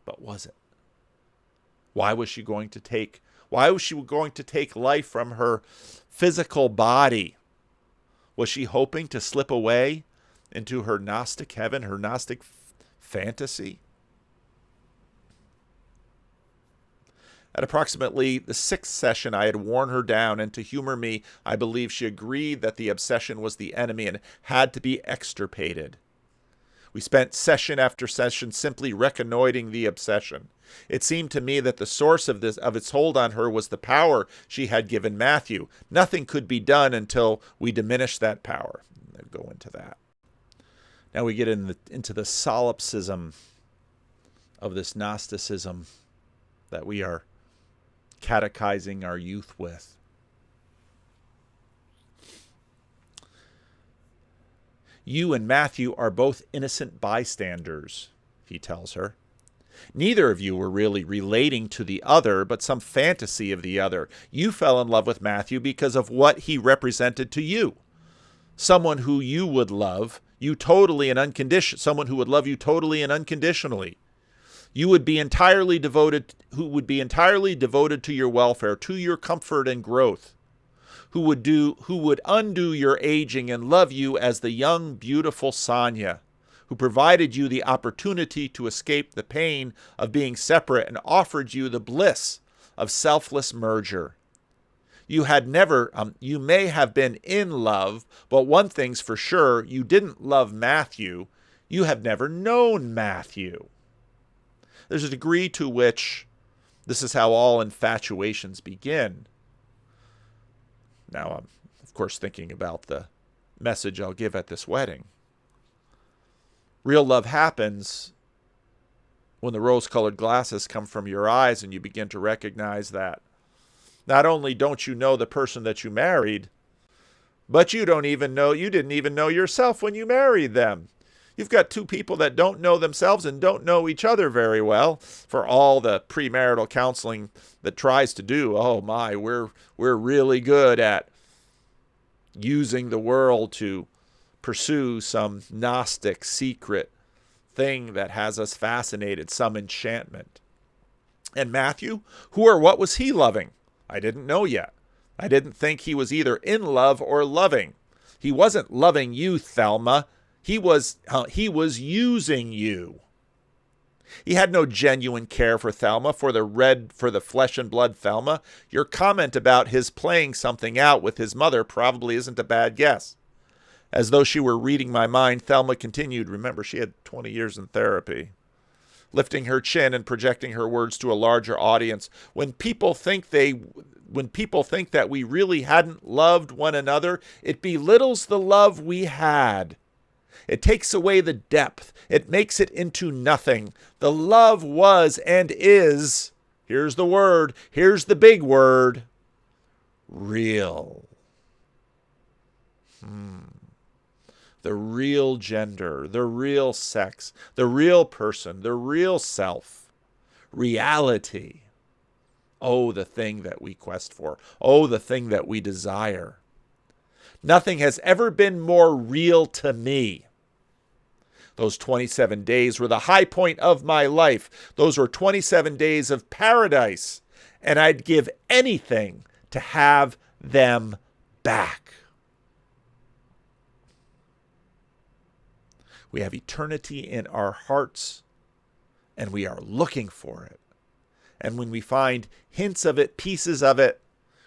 [SPEAKER 1] But was it? Why was she going to take life from her physical body? Was she hoping to slip away into her Gnostic heaven, her Gnostic fantasy? At approximately the 6th session, I had worn her down, and to humor me, I believe she agreed that the obsession was the enemy and had to be extirpated. We spent session after session simply reconnoitering the obsession. It seemed to me that the source of its hold on her was the power she had given Matthew. Nothing could be done until we diminished that power. I'll go into that. Now we get into the solipsism of this Gnosticism that we are catechizing our youth with. You and Matthew are both innocent bystanders, he tells her. Neither of you were really relating to the other, but some fantasy of the other. You fell in love with Matthew because of what he represented to you. Someone who you would love you totally and someone who would love you totally and unconditionally. Who would be entirely devoted to your welfare, to your comfort and growth, who would undo your aging and love you as the young, beautiful Sonia, who provided you the opportunity to escape the pain of being separate and offered you the bliss of selfless merger. You may have been in love, but one thing's for sure, you didn't love Matthew. You have never known Matthew. There's a degree to which this is how all infatuations begin. Now, I'm, of course, thinking about the message I'll give at this wedding. Real love happens when the rose-colored glasses come from your eyes and you begin to recognize that not only don't you know the person that you married, but you didn't even know yourself when you married them. You've got two people that don't know themselves and don't know each other very well, for all the premarital counseling that tries to do. Oh my, we're really good at using the world to pursue some Gnostic secret thing that has us fascinated, some enchantment. And Matthew, who or what was he loving? I didn't know yet. I didn't think he was either in love or loving. He wasn't loving you, Thelma. He was using you. He had no genuine care for Thelma, for the flesh and blood Thelma. Your comment about his playing something out with his mother probably isn't a bad guess. As though she were reading my mind, Thelma continued. Remember, she had 20 years in therapy. Lifting her chin and projecting her words to a larger audience. When people think that we really hadn't loved one another, it belittles the love we had. It takes away the depth. It makes it into nothing. The love was and is, here's the word, here's the big word, real. The real gender, the real sex, the real person, the real self, reality. Oh, the thing that we quest for. Oh, the thing that we desire. Nothing has ever been more real to me. Those 27 days were the high point of my life. Those were 27 days of paradise, and I'd give anything to have them back. We have eternity in our hearts, and we are looking for it. And when we find hints of it, pieces of it,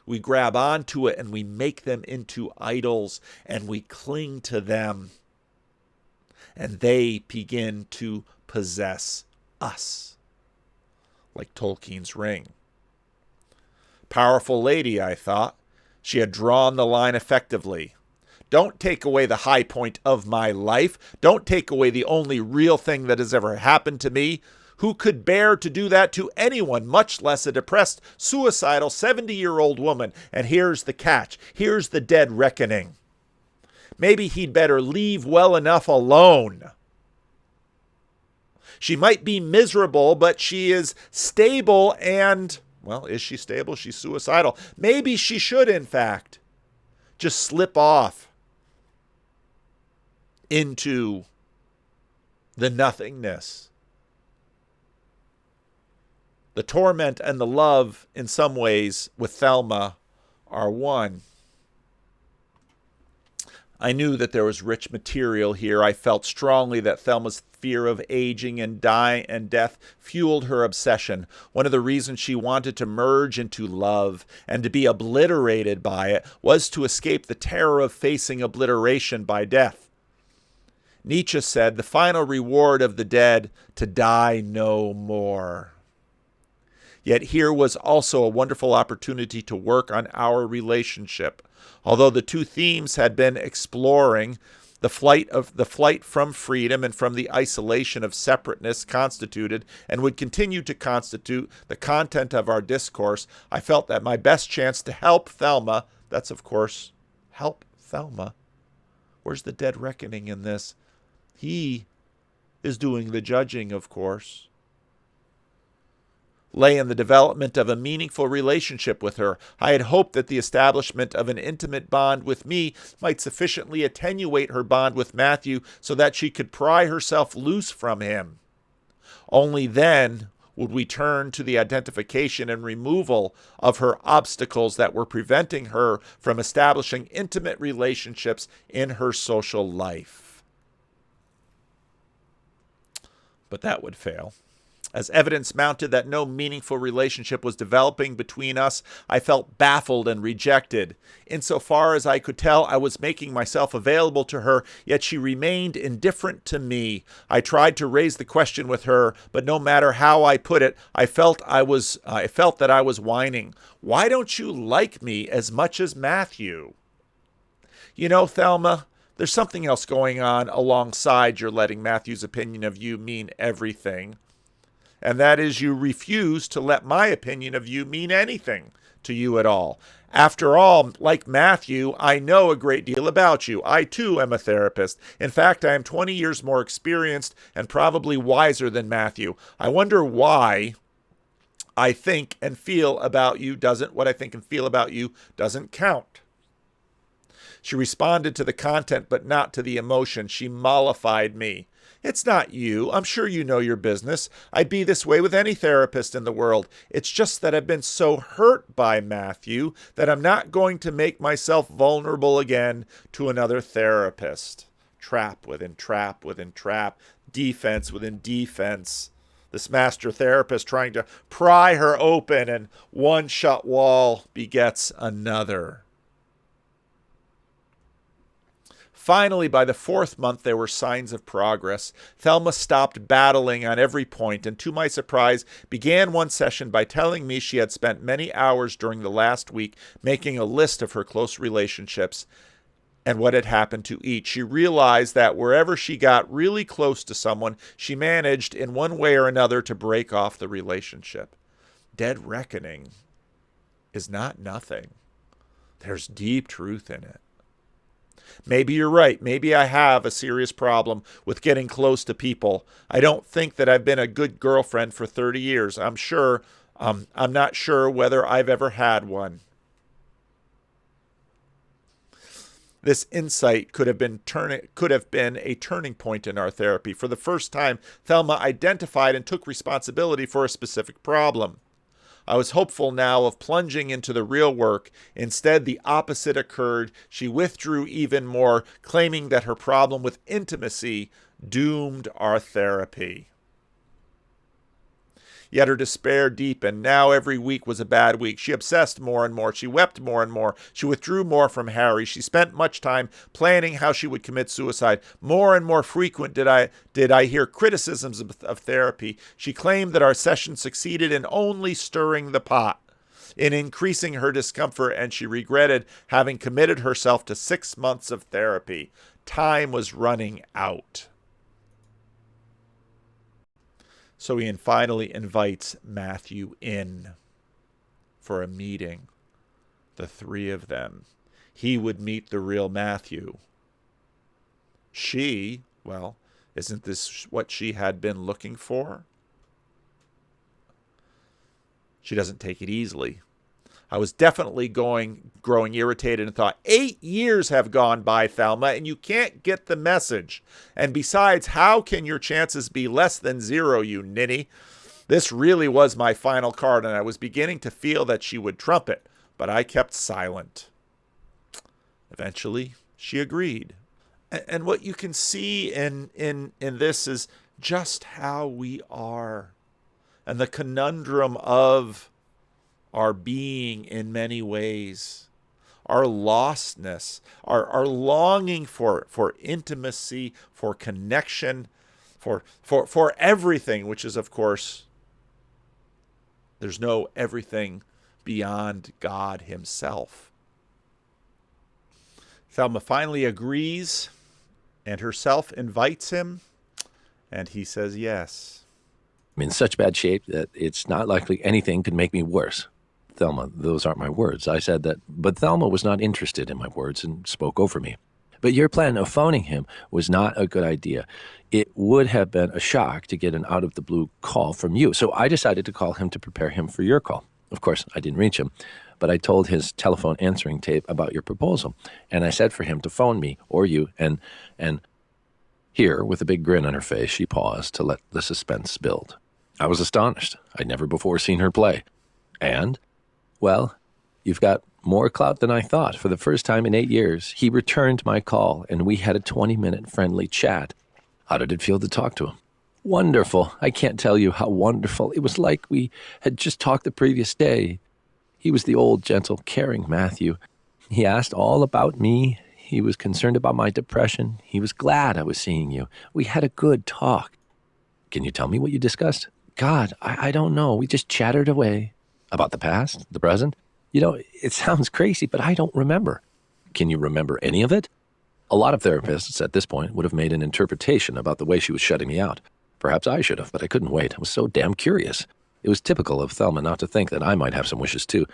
[SPEAKER 1] we grab onto it and we make them into idols, and we cling to them. And they begin to possess us, like Tolkien's ring. Powerful lady, I thought. She had drawn the line effectively. Don't take away the high point of my life. Don't take away the only real thing that has ever happened to me. Who could bear to do that to anyone, much less a depressed, suicidal 70-year-old woman? And here's the catch. Here's the dead reckoning. Maybe he'd better leave well enough alone. She might be miserable, but she is stable and, well, is she stable? She's suicidal. Maybe she should, in fact, just slip off into the nothingness. The torment and the love, in some ways, with Thelma are one. I knew that there was rich material here. I felt strongly that Thelma's fear of aging and death fueled her obsession. One of the reasons she wanted to merge into love and to be obliterated by it was to escape the terror of facing obliteration by death. Nietzsche said, the final reward of the dead, to die no more. Yet here was also a wonderful opportunity to work on our relationship. Although the two themes had been exploring, the flight from freedom and from the isolation of separateness constituted and would continue to constitute the content of our discourse, I felt that my best chance to help Thelma, that's of course, help Thelma. Where's the dead reckoning in this? He is doing the judging, of course. Lay in the development of a meaningful relationship with her. I had hoped that the establishment of an intimate bond with me might sufficiently attenuate her bond with Matthew so that she could pry herself loose from him. Only then would we turn to the identification and removal of her obstacles that were preventing her from establishing intimate relationships in her social life. But that would fail. As evidence mounted that no meaningful relationship was developing between us, I felt baffled and rejected. Insofar as I could tell, I was making myself available to her, yet she remained indifferent to me. I tried to raise the question with her, but no matter how I put it, I felt that I was whining. Why don't you like me as much as Matthew? You know, Thelma, there's something else going on alongside your letting Matthew's opinion of you mean everything. and that is you refuse to let my opinion of you mean anything to you at all. After all, like Matthew, I know a great deal about you. I too am a therapist. In fact, I am 20 years more experienced and probably wiser than Matthew. I wonder why I think and feel about you doesn't, what I think and feel about you doesn't count. She responded to the content, but not to the emotion. She mollified me. It's not you. I'm sure you know your business. I'd be this way with any therapist in the world. It's just that I've been so hurt by Matthew that I'm not going to make myself vulnerable again to another therapist. Trap within trap within trap. Defense within defense. This master therapist trying to pry her open, and one shut wall begets another. Finally, by the 4th month, there were signs of progress. Thelma stopped battling on every point, and to my surprise, began one session by telling me she had spent many hours during the last week making a list of her close relationships and what had happened to each. She realized that wherever she got really close to someone, she managed in one way or another to break off the relationship. Dead reckoning is not nothing. There's deep truth in it. Maybe you're right. Maybe I have a serious problem with getting close to people. I don't think that I've been a good girlfriend for 30 years. I'm not sure whether I've ever had one. This insight could have been a turning point in our therapy. For the first time, Thelma identified and took responsibility for a specific problem. I was hopeful now of plunging into the real work. Instead, the opposite occurred. She withdrew even more, claiming that her problem with intimacy doomed our therapy. Yet her despair deepened. Now every week was a bad week. She obsessed more and more. She wept more and more. She withdrew more from Harry. She spent much time planning how she would commit suicide. More and more frequent did I hear criticisms of therapy. She claimed that our session succeeded in only stirring the pot, in increasing her discomfort, and she regretted having committed herself to 6 months of therapy. Time was running out. So Ian finally invites Matthew in for a meeting. The 3 of them. He would meet the real Matthew. She, well, isn't this what she had been looking for? She doesn't take it easily. I was definitely growing irritated and thought, 8 years have gone by, Thelma, and you can't get the message. And besides, how can your chances be less than 0, you ninny? This really was my final card, and I was beginning to feel that she would trump it, but I kept silent. Eventually, she agreed. And what you can see in this is just how we are, and the conundrum of our being in many ways, our lostness, our longing for intimacy, for connection, for everything, which is, of course, there's no everything beyond God himself. Thelma finally agrees and herself invites him, and he says yes.
[SPEAKER 5] I'm in such bad shape that it's not likely anything could make me worse. Thelma, those aren't my words. I said that, but Thelma was not interested in my words and spoke over me. But your plan of phoning him was not a good idea. It would have been a shock to get an out-of-the-blue call from you. So I decided to call him to prepare him for your call. Of course, I didn't reach him, but I told his telephone answering tape about your proposal. And I said for him to phone me or you. And here, with a big grin on her face, she paused to let the suspense build. I was astonished. I'd never before seen her play. And, well, you've got more clout than I thought. For the first time in 8 years, he returned my call, and we had a 20-minute friendly chat. How did it feel to talk to him? Wonderful. I can't tell you how wonderful. It was like we had just talked the previous day. He was the old, gentle, caring Matthew. He asked all about me. He was concerned about my depression. He was glad I was seeing you. We had a good talk. Can you tell me what you discussed? God, I don't know. We just chattered away. About the past, the present? You know, it sounds crazy, but I don't remember. Can you remember any of it? A lot of therapists at this point would have made an interpretation about the way she was shutting me out. Perhaps I should have, but I couldn't wait. I was so damn curious. It was typical of Thelma not to think that I might have some wishes too.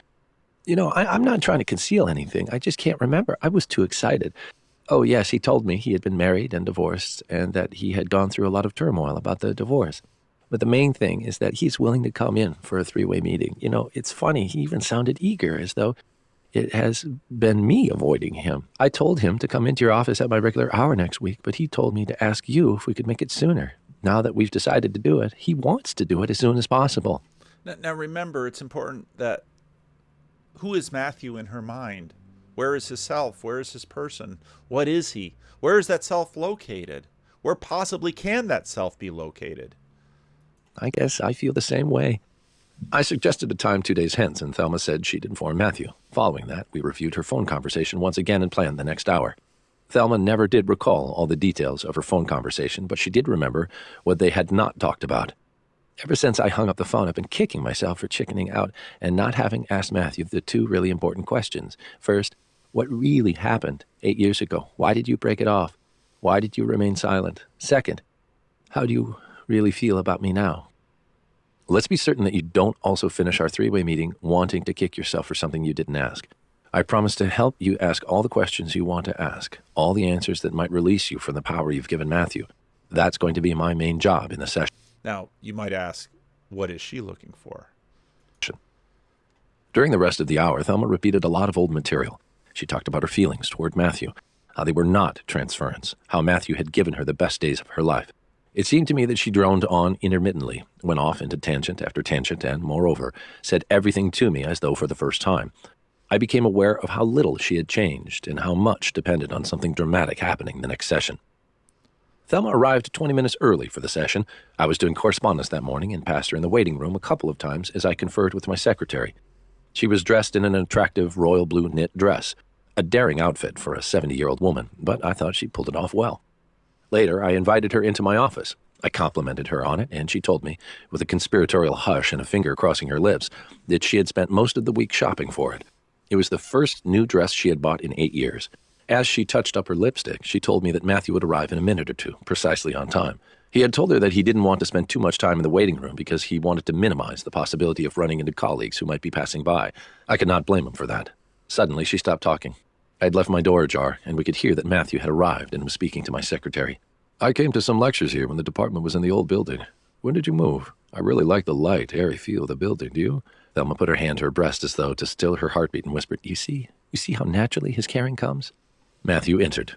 [SPEAKER 5] I'm not trying to conceal anything. I just can't remember. I was too excited. Oh, yes, he told me he had been married and divorced and that he had gone through a lot of turmoil about the divorce. But the main thing is that he's willing to come in for a three-way meeting. It's funny. He even sounded eager, as though it has been me avoiding him. I told him to come into your office at my regular hour next week, but he told me to ask you if we could make it sooner. Now that we've decided to do it, he wants to do it as soon as possible.
[SPEAKER 1] Now remember, it's important that who is Matthew in her mind? Where is his self? Where is his person? What is he? Where is that self located? Where possibly can that self be located?
[SPEAKER 5] I guess I feel the same way. I suggested a time 2 days hence, and Thelma said she'd inform Matthew. Following that, we reviewed her phone conversation once again and planned the next hour. Thelma never did recall all the details of her phone conversation, but she did remember what they had not talked about. Ever since I hung up the phone, I've been kicking myself for chickening out and not having asked Matthew the two really important questions. First, what really happened 8 years ago? Why did you break it off? Why did you remain silent? Second, how do you really feel about me now? Let's be certain that you don't also finish our three-way meeting wanting to kick yourself for something you didn't ask. I promise to help you ask all the questions you want to ask, all the answers that might release you from the power you've given Matthew. That's going to be my main job in the session.
[SPEAKER 1] Now, you might ask, what is she looking for?
[SPEAKER 5] During the rest of the hour, Thelma repeated a lot of old material. She talked about her feelings toward Matthew, how they were not transference, how Matthew had given her the best days of her life. It seemed to me that she droned on intermittently, went off into tangent after tangent, and, moreover, said everything to me as though for the first time. I became aware of how little she had changed and how much depended on something dramatic happening the next session. Thelma arrived 20 minutes early for the session. I was doing correspondence that morning and passed her in the waiting room a couple of times as I conferred with my secretary. She was dressed in an attractive royal blue knit dress, a daring outfit for a 70-year-old woman, but I thought she pulled it off well. Later, I invited her into my office. I complimented her on it, and she told me, with a conspiratorial hush and a finger crossing her lips, that she had spent most of the week shopping for it. It was the first new dress she had bought in 8 years. As she touched up her lipstick, she told me that Matthew would arrive in a minute or two, precisely on time. He had told her that he didn't want to spend too much time in the waiting room because he wanted to minimize the possibility of running into colleagues who might be passing by. I could not blame him for that. Suddenly, she stopped talking. I had left my door ajar, and we could hear that Matthew had arrived and was speaking to my secretary. I came to some lectures here when the department was in the old building. When did you move? I really like the light, airy feel of the building, do you? Thelma put her hand to her breast as though to still her heartbeat and whispered, You see how naturally his caring comes? Matthew entered.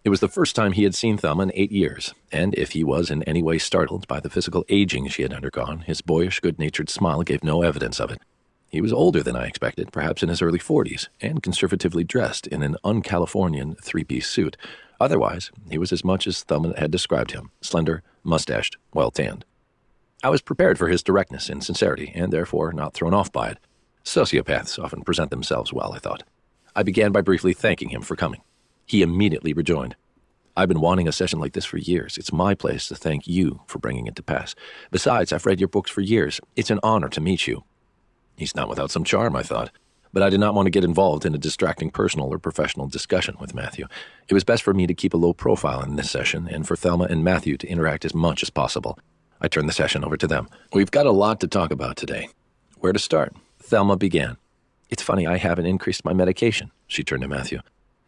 [SPEAKER 5] It was the first time he had seen Thelma in 8 years, and if he was in any way startled by the physical aging she had undergone, his boyish, good-natured smile gave no evidence of it. He was older than I expected, perhaps in his early 40s, and conservatively dressed in an un-Californian three-piece suit. Otherwise, he was as much as Thelma had described him, slender, mustached, well-tanned. I was prepared for his directness and sincerity, and therefore not thrown off by it. Sociopaths often present themselves well, I thought. I began by briefly thanking him for coming. He immediately rejoined. I've been wanting a session like this for years. It's my place to thank you for bringing it to pass. Besides, I've read your books for years. It's an honor to meet you. He's not without some charm, I thought. But I did not want to get involved in a distracting personal or professional discussion with Matthew. It was best for me to keep a low profile in this session and for Thelma and Matthew to interact as much as possible. I turned the session over to them. We've got a lot to talk about today. Where to start? Thelma began. It's funny, I haven't increased my medication. She turned to Matthew.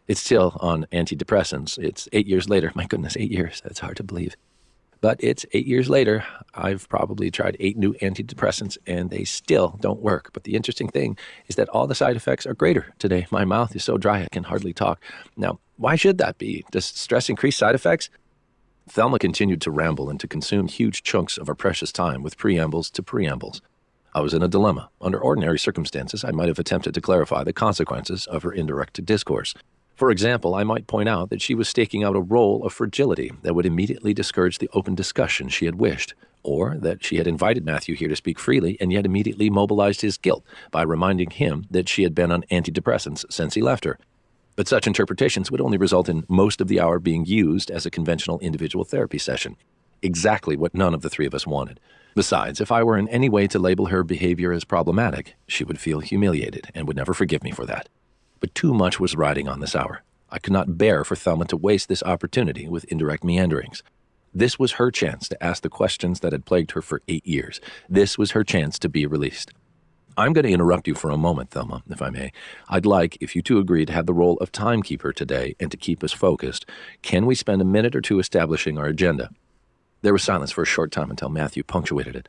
[SPEAKER 5] It's still on antidepressants. It's 8 years later. My goodness, 8 years. That's hard to believe. But it's 8 years later. I've probably tried 8 new antidepressants, and they still don't work. But the interesting thing is that all the side effects are greater today. My mouth is so dry I can hardly talk. Now, why should that be? Does stress increase side effects? Thelma continued to ramble and to consume huge chunks of our precious time with preambles to preambles. I was in a dilemma. Under ordinary circumstances, I might have attempted to clarify the consequences of her indirect discourse. For example, I might point out that she was staking out a role of fragility that would immediately discourage the open discussion she had wished, or that she had invited Matthew here to speak freely and yet immediately mobilized his guilt by reminding him that she had been on antidepressants since he left her. But such interpretations would only result in most of the hour being used as a conventional individual therapy session, exactly what none of the three of us wanted. Besides, if I were in any way to label her behavior as problematic, she would feel humiliated and would never forgive me for that. But too much was riding on this hour. I could not bear for Thelma to waste this opportunity with indirect meanderings. This was her chance to ask the questions that had plagued her for 8 years. This was her chance to be released. I'm going to interrupt you for a moment, Thelma, if I may. I'd like, if you two agree, to have the role of timekeeper today and to keep us focused. Can we spend a minute or two establishing our agenda? There was silence for a short time until Matthew punctuated it.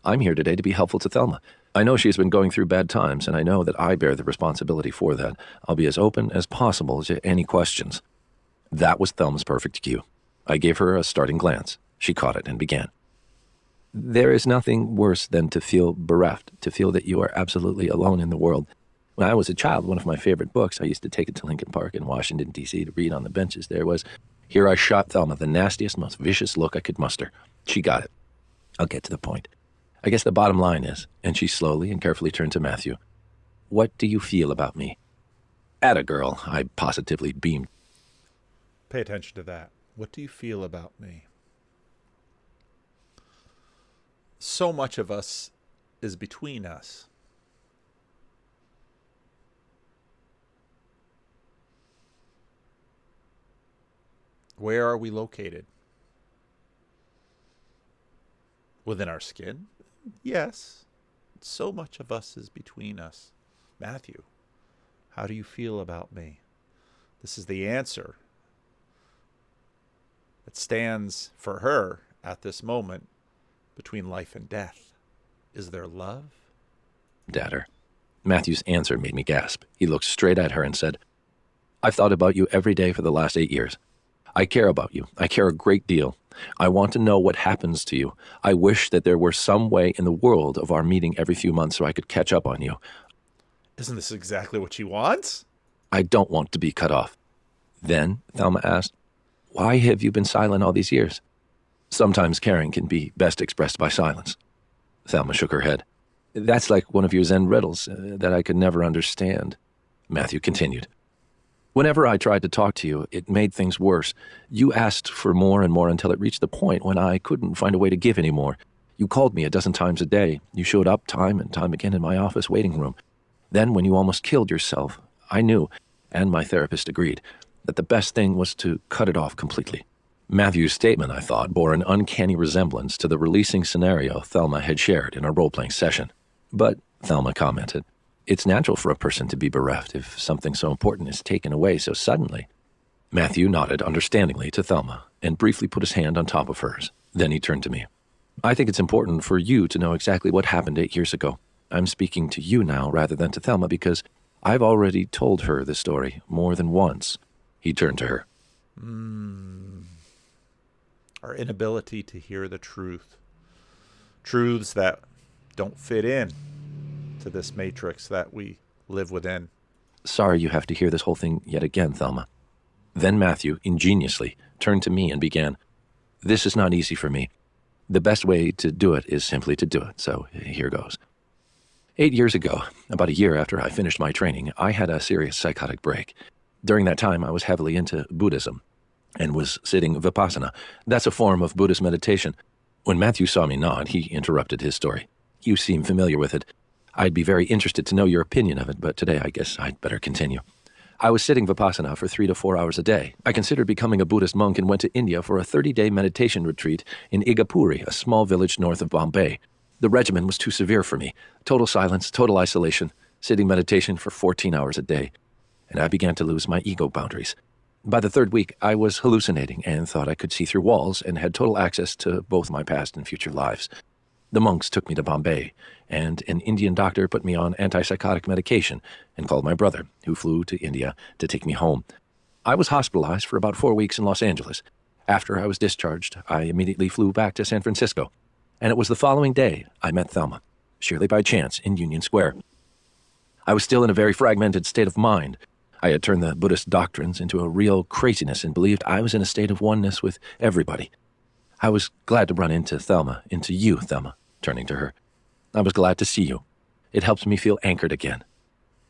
[SPEAKER 5] I'm here today to be helpful to Thelma. I know she's been going through bad times, and I know that I bear the responsibility for that. I'll be as open as possible to any questions. That was Thelma's perfect cue. I gave her a starting glance. She caught it and began. There is nothing worse than to feel bereft, to feel that you are absolutely alone in the world. When I was a child, one of my favorite books, I used to take it to Lincoln Park in Washington, D.C. to read on the benches there was, here I shot Thelma the nastiest, most vicious look I could muster. She got it. I'll get to the point. I guess the bottom line is, and she slowly and carefully turned to Matthew, what do you feel about me? Atta girl, I positively beamed.
[SPEAKER 1] Pay attention to that. What do you feel about me? So much of us is between us. Where are we located? Within our skin? Yes. So much of us is between us. Matthew, how do you feel about me? This is the answer that stands for her at this moment between life and death. Is there love?
[SPEAKER 5] Dadder. Matthew's answer made me gasp. He looked straight at her and said, I've thought about you every day for the last 8 years. I care about you. I care a great deal. I want to know what happens to you. I wish that there were some way in the world of our meeting every few months so I could catch up on you.
[SPEAKER 1] Isn't this exactly what she wants?
[SPEAKER 5] I don't want to be cut off. Then, Thelma asked, why have you been silent all these years? Sometimes caring can be best expressed by silence. Thelma shook her head. That's like one of your Zen riddles that I could never understand. Matthew continued. Whenever I tried to talk to you, it made things worse. You asked for more and more until it reached the point when I couldn't find a way to give anymore. You called me a dozen times a day. You showed up time and time again in my office waiting room. Then when you almost killed yourself, I knew, and my therapist agreed, that the best thing was to cut it off completely. Matthew's statement, I thought, bore an uncanny resemblance to the releasing scenario Thelma had shared in our role-playing session. But, Thelma commented, it's natural for a person to be bereft if something so important is taken away so suddenly. Matthew nodded understandingly to Thelma and briefly put his hand on top of hers. Then he turned to me. I think it's important for you to know exactly what happened 8 years ago. I'm speaking to you now rather than to Thelma because I've already told her the story more than once. He turned to her.
[SPEAKER 1] Our inability to hear the truth. Truths that don't fit in to this matrix that we live within.
[SPEAKER 5] Sorry you have to hear this whole thing yet again, Thelma. Then Matthew, ingeniously, turned to me and began, This is not easy for me. The best way to do it is simply to do it, so here goes. 8 years ago, about a year after I finished my training, I had a serious psychotic break. During that time, I was heavily into Buddhism and was sitting Vipassana. That's a form of Buddhist meditation. When Matthew saw me nod, he interrupted his story. You seem familiar with it. I'd be very interested to know your opinion of it, but today I guess I'd better continue. I was sitting Vipassana for 3 to 4 hours a day. I considered becoming a Buddhist monk and went to India for a 30-day meditation retreat in Igapuri, a small village north of Bombay. The regimen was too severe for me. Total silence, total isolation, sitting meditation for 14 hours a day. And I began to lose my ego boundaries. By the 3rd week, I was hallucinating and thought I could see through walls and had total access to both my past and future lives. The monks took me to Bombay, and an Indian doctor put me on antipsychotic medication and called my brother, who flew to India to take me home. I was hospitalized for about 4 weeks in Los Angeles. After I was discharged, I immediately flew back to San Francisco, and it was the following day I met Thelma, sheerly by chance, in Union Square. I was still in a very fragmented state of mind. I had turned the Buddhist doctrines into a real craziness and believed I was in a state of oneness with everybody. I was glad to run into you, Thelma, turning to her. I was glad to see you. It helps me feel anchored again.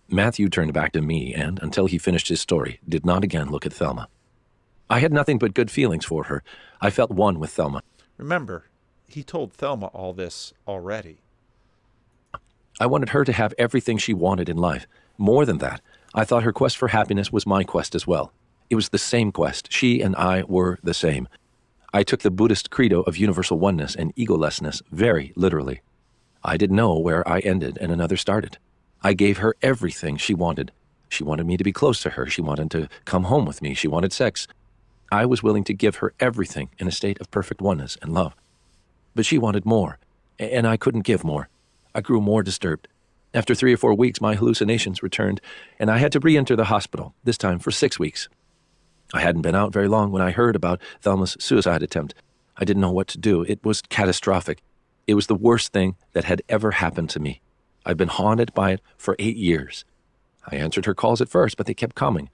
[SPEAKER 5] Matthew turned back to me and, until he finished his story, did not again look at Thelma. I had nothing but good feelings for her. I felt one with Thelma.
[SPEAKER 1] Remember, he told Thelma all this already.
[SPEAKER 5] I wanted her to have everything she wanted in life. More than that, I thought her quest for happiness was my quest as well. It was the same quest. She and I were the same. I took the Buddhist credo of universal oneness and egolessness very literally. I didn't know where I ended and another started. I gave her everything she wanted. She wanted me to be close to her. She wanted to come home with me. She wanted sex. I was willing to give her everything in a state of perfect oneness and love. But she wanted more, and I couldn't give more. I grew more disturbed. After 3 or 4 weeks, my hallucinations returned, and I had to re-enter the hospital, this time for 6 weeks. I hadn't been out very long when I heard about Thelma's suicide attempt. I didn't know what to do. It was catastrophic. It was the worst thing that had ever happened to me. I've been haunted by it for 8 years. I answered her calls at first, but they kept coming.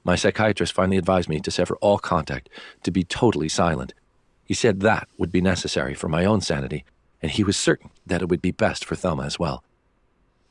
[SPEAKER 5] My psychiatrist finally advised me to sever all contact, to be totally silent. He said that would be necessary for my own sanity, and he was certain that it would be best for Thelma as well.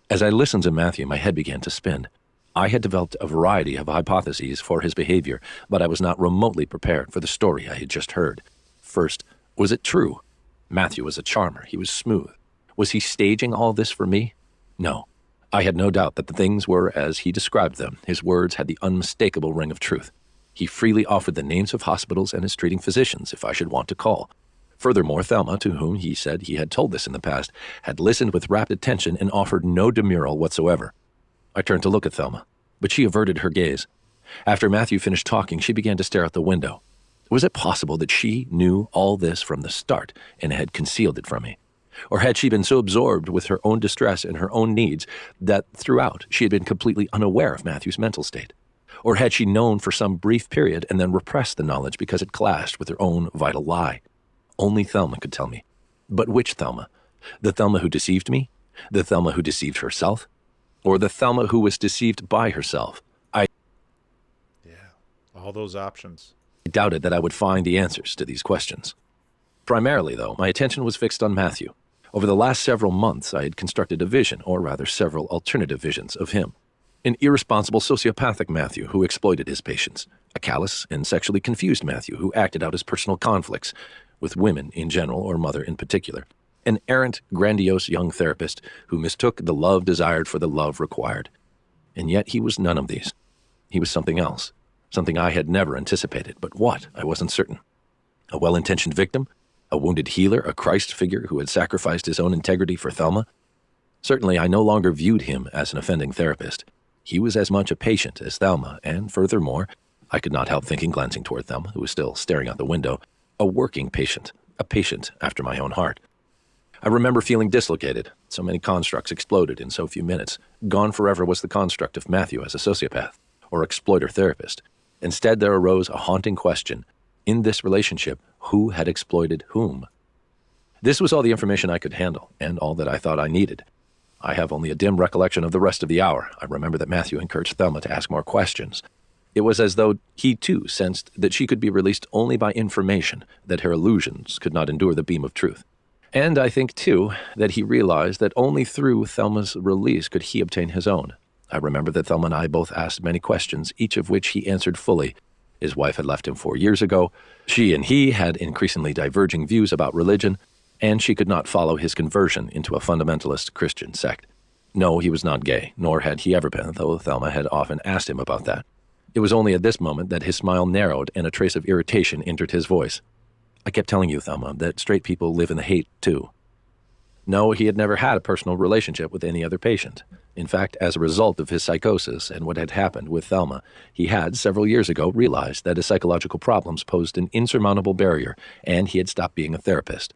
[SPEAKER 5] As I listened to Matthew, my head began to spin. I had developed a variety of hypotheses for his behavior, but I was not remotely prepared for the story I had just heard. First, was it true? Matthew was a charmer. He was smooth. Was he staging all this for me? No. I had no doubt that the things were as he described them. His words had the unmistakable ring of truth. He freely offered the names of hospitals and his treating physicians if I should want to call. Furthermore, Thelma, to whom he said he had told this in the past, had listened with rapt attention and offered no demurral whatsoever. I turned to look at Thelma, but she averted her gaze. After Matthew finished talking, she began to stare out the window. Was it possible that she knew all this from the start and had concealed it from me? Or had she been so absorbed with her own distress and her own needs that throughout she had been completely unaware of Matthew's mental state? Or had she known for some brief period and then repressed the knowledge because it clashed with her own vital lie? Only Thelma could tell me. But which Thelma? The Thelma who deceived me? The Thelma who deceived herself? Or the Thelma who was deceived by herself?
[SPEAKER 1] All those options.
[SPEAKER 5] I doubted that I would find the answers to these questions. Primarily, though, my attention was fixed on Matthew. Over the last several months, I had constructed a vision, or rather several alternative visions of him. An irresponsible sociopathic Matthew who exploited his patients. A callous and sexually confused Matthew who acted out his personal conflicts with women in general or mother in particular. An errant, grandiose young therapist who mistook the love desired for the love required. And yet he was none of these. He was something else. Something I had never anticipated, but what, I wasn't certain. A well-intentioned victim? A wounded healer? A Christ figure who had sacrificed his own integrity for Thelma? Certainly, I no longer viewed him as an offending therapist. He was as much a patient as Thelma, and furthermore, I could not help thinking, glancing toward Thelma, who was still staring out the window, a working patient, a patient after my own heart. I remember feeling dislocated. So many constructs exploded in so few minutes. Gone forever was the construct of Matthew as a sociopath or exploiter therapist. Instead, there arose a haunting question. In this relationship, who had exploited whom? This was all the information I could handle, and all that I thought I needed. I have only a dim recollection of the rest of the hour. I remember that Matthew encouraged Thelma to ask more questions. It was as though he, too, sensed that she could be released only by information, that her illusions could not endure the beam of truth. And I think, too, that he realized that only through Thelma's release could he obtain his own. I remember that Thelma and I both asked many questions, each of which he answered fully. His wife had left him 4 years ago. She and he had increasingly diverging views about religion, and she could not follow his conversion into a fundamentalist Christian sect. No, he was not gay, nor had he ever been, though Thelma had often asked him about that. It was only at this moment that his smile narrowed and a trace of irritation entered his voice. I kept telling you, Thelma, that straight people live in the hate, too. No, he had never had a personal relationship with any other patient. In fact, as a result of his psychosis and what had happened with Thelma, he had, several years ago, realized that his psychological problems posed an insurmountable barrier, and he had stopped being a therapist.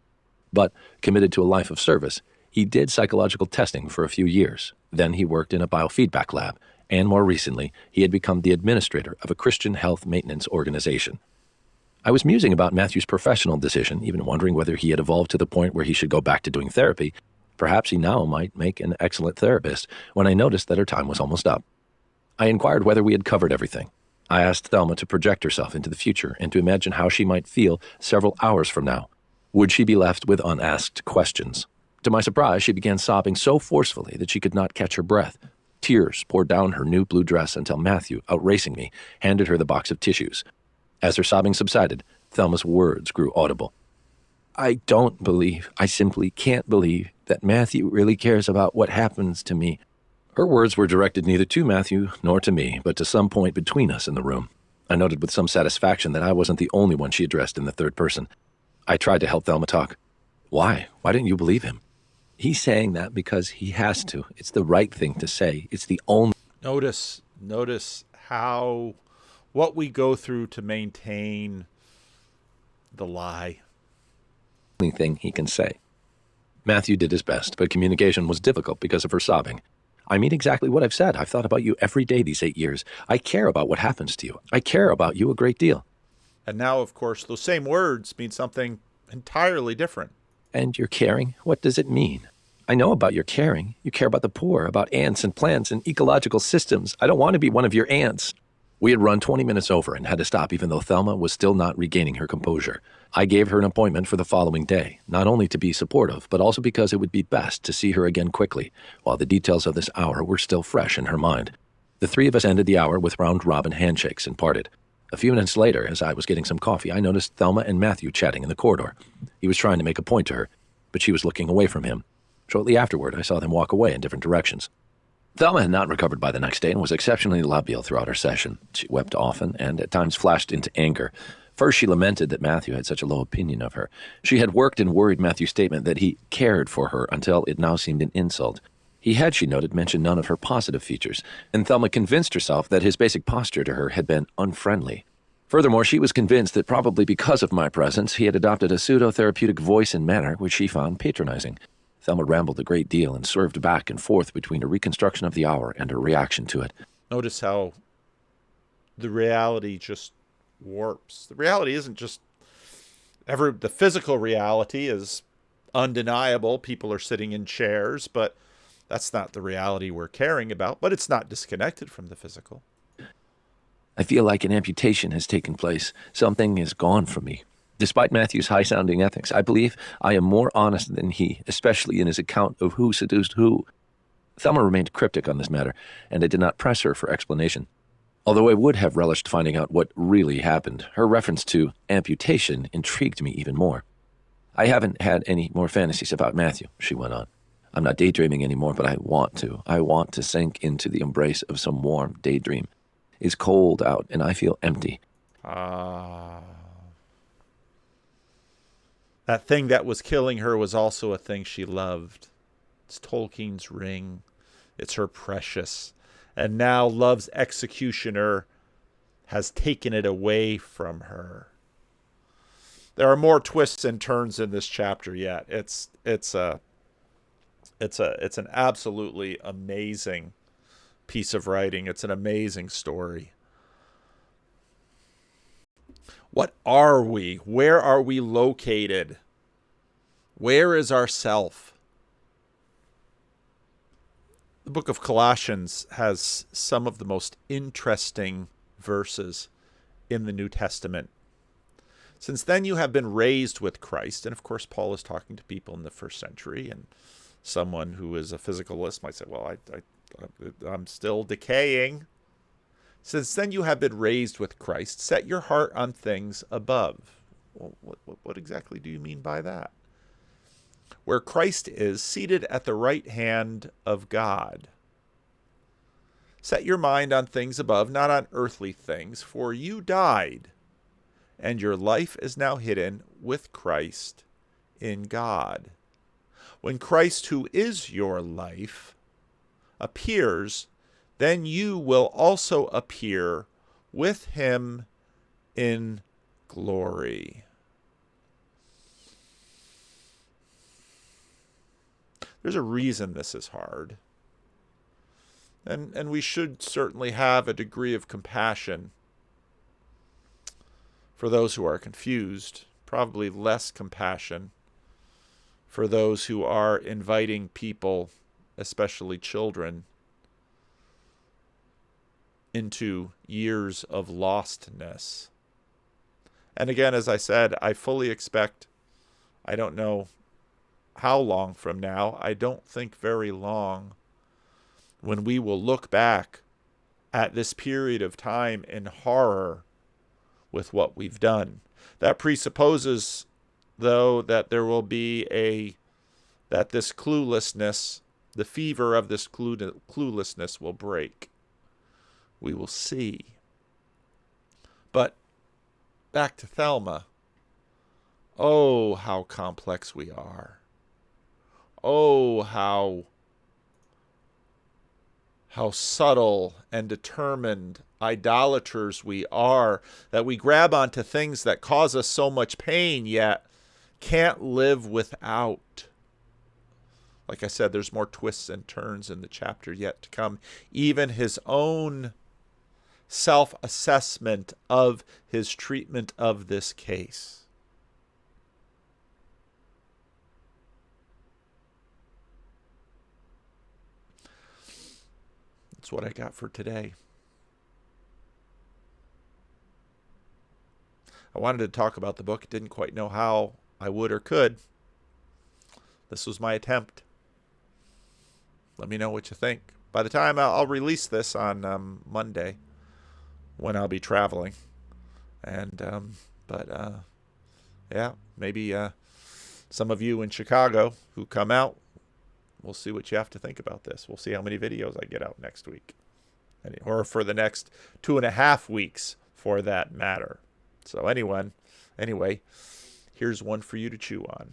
[SPEAKER 5] But, committed to a life of service, he did psychological testing for a few years. Then he worked in a biofeedback lab, and more recently, he had become the administrator of a Christian health maintenance organization. I was musing about Matthew's professional decision, even wondering whether he had evolved to the point where he should go back to doing therapy. Perhaps he now might make an excellent therapist, when I noticed that her time was almost up. I inquired whether we had covered everything. I asked Thelma to project herself into the future and to imagine how she might feel several hours from now. Would she be left with unasked questions? To my surprise, she began sobbing so forcefully that she could not catch her breath. Tears poured down her new blue dress until Matthew, outracing me, handed her the box of tissues. As her sobbing subsided, Thelma's words grew audible. I simply can't believe that Matthew really cares about what happens to me. Her words were directed neither to Matthew nor to me, but to some point between us in the room. I noted with some satisfaction that I wasn't the only one she addressed in the third person. I tried to help Thelma talk. Why? Why didn't you believe him? He's saying that because he has to. It's the right thing to say. It's the only
[SPEAKER 1] Notice how what we go through to maintain the lie.
[SPEAKER 5] thing he can say. Matthew did his best, but communication was difficult because of her sobbing. I mean exactly what I've said. I've thought about you every day these 8 years. I care about what happens to you. I care about you a great deal.
[SPEAKER 1] And now, of course, those same words mean something entirely different.
[SPEAKER 5] And you're caring? What does it mean? I know about your caring. You care about the poor, about ants and plants and ecological systems. I don't want to be one of your ants. We had run 20 minutes over and had to stop even though Thelma was still not regaining her composure. I gave her an appointment for the following day, not only to be supportive, but also because it would be best to see her again quickly, while the details of this hour were still fresh in her mind. The three of us ended the hour with round-robin handshakes and parted. A few minutes later, as I was getting some coffee, I noticed Thelma and Matthew chatting in the corridor. He was trying to make a point to her, but she was looking away from him. Shortly afterward, I saw them walk away in different directions. Thelma had not recovered by the next day and was exceptionally labial throughout her session. She wept often and at times flashed into anger. First, she lamented that Matthew had such a low opinion of her. She had worked and worried Matthew's statement that he cared for her until it now seemed an insult. He had, she noted, mentioned none of her positive features, and Thelma convinced herself that his basic posture to her had been unfriendly. Furthermore, she was convinced that probably because of my presence, he had adopted a pseudo-therapeutic voice and manner which she found patronizing. Thelma rambled a great deal and swerved back and forth between a reconstruction of the hour and her reaction to it.
[SPEAKER 1] Notice how the reality just warps. The reality isn't just the physical reality is undeniable. People are sitting in chairs, but that's not the reality we're caring about. But it's not disconnected from the physical.
[SPEAKER 5] I feel like an amputation has taken place. Something is gone from me. Despite Matthew's high-sounding ethics, I believe I am more honest than he, especially in his account of who seduced who. Thelma remained cryptic on this matter, and I did not press her for explanation. Although I would have relished finding out what really happened, her reference to amputation intrigued me even more. I haven't had any more fantasies about Matthew, she went on. I'm not daydreaming anymore, but I want to. I want to sink into the embrace of some warm daydream. It's cold out, and I feel empty.
[SPEAKER 1] That thing that was killing her was also a thing she loved. It's Tolkien's ring. It's her precious. And now love's executioner has taken it away from her. There are more twists and turns in this chapter yet. It's an absolutely amazing piece of writing. It's an amazing story. What are we? Where are we located? Where is our self? The book of Colossians has some of the most interesting verses in the New Testament. Since then you have been raised with Christ, and of course Paul is talking to people in the first century, and someone who is a physicalist might say, well, I'm still decaying. Since then you have been raised with Christ, set your heart on things above. Well, what exactly do you mean by that? Where Christ is, seated at the right hand of God. Set your mind on things above, not on earthly things, for you died, and your life is now hidden with Christ in God. When Christ, who is your life, appears, then you will also appear with him in glory. There's a reason this is hard. And we should certainly have a degree of compassion for those who are confused, probably less compassion for those who are inviting people, especially children, into years of lostness. And again, as I said, I fully expect, I don't know how long from now, I don't think very long, when we will look back at this period of time in horror with what we've done. That presupposes, though, that there will be that this cluelessness, the fever of this cluelessness will break. We will see. But back to Thelma. Oh, how complex we are. Oh, how subtle and determined idolaters we are, that we grab onto things that cause us so much pain, yet can't live without. Like I said, there's more twists and turns in the chapter yet to come. Even his own self-assessment of his treatment of this case. That's what I got for today. I wanted to talk about the book. Didn't quite know how I would or could. This was my attempt. Let me know what you think. By the time I'll release this on Monday, when I'll be traveling. And, yeah, maybe some of you in Chicago who come out, we'll see what you have to think about this. We'll see how many videos I get out next week. Or for the next 2.5 weeks, for that matter. So anyway, here's one for you to chew on.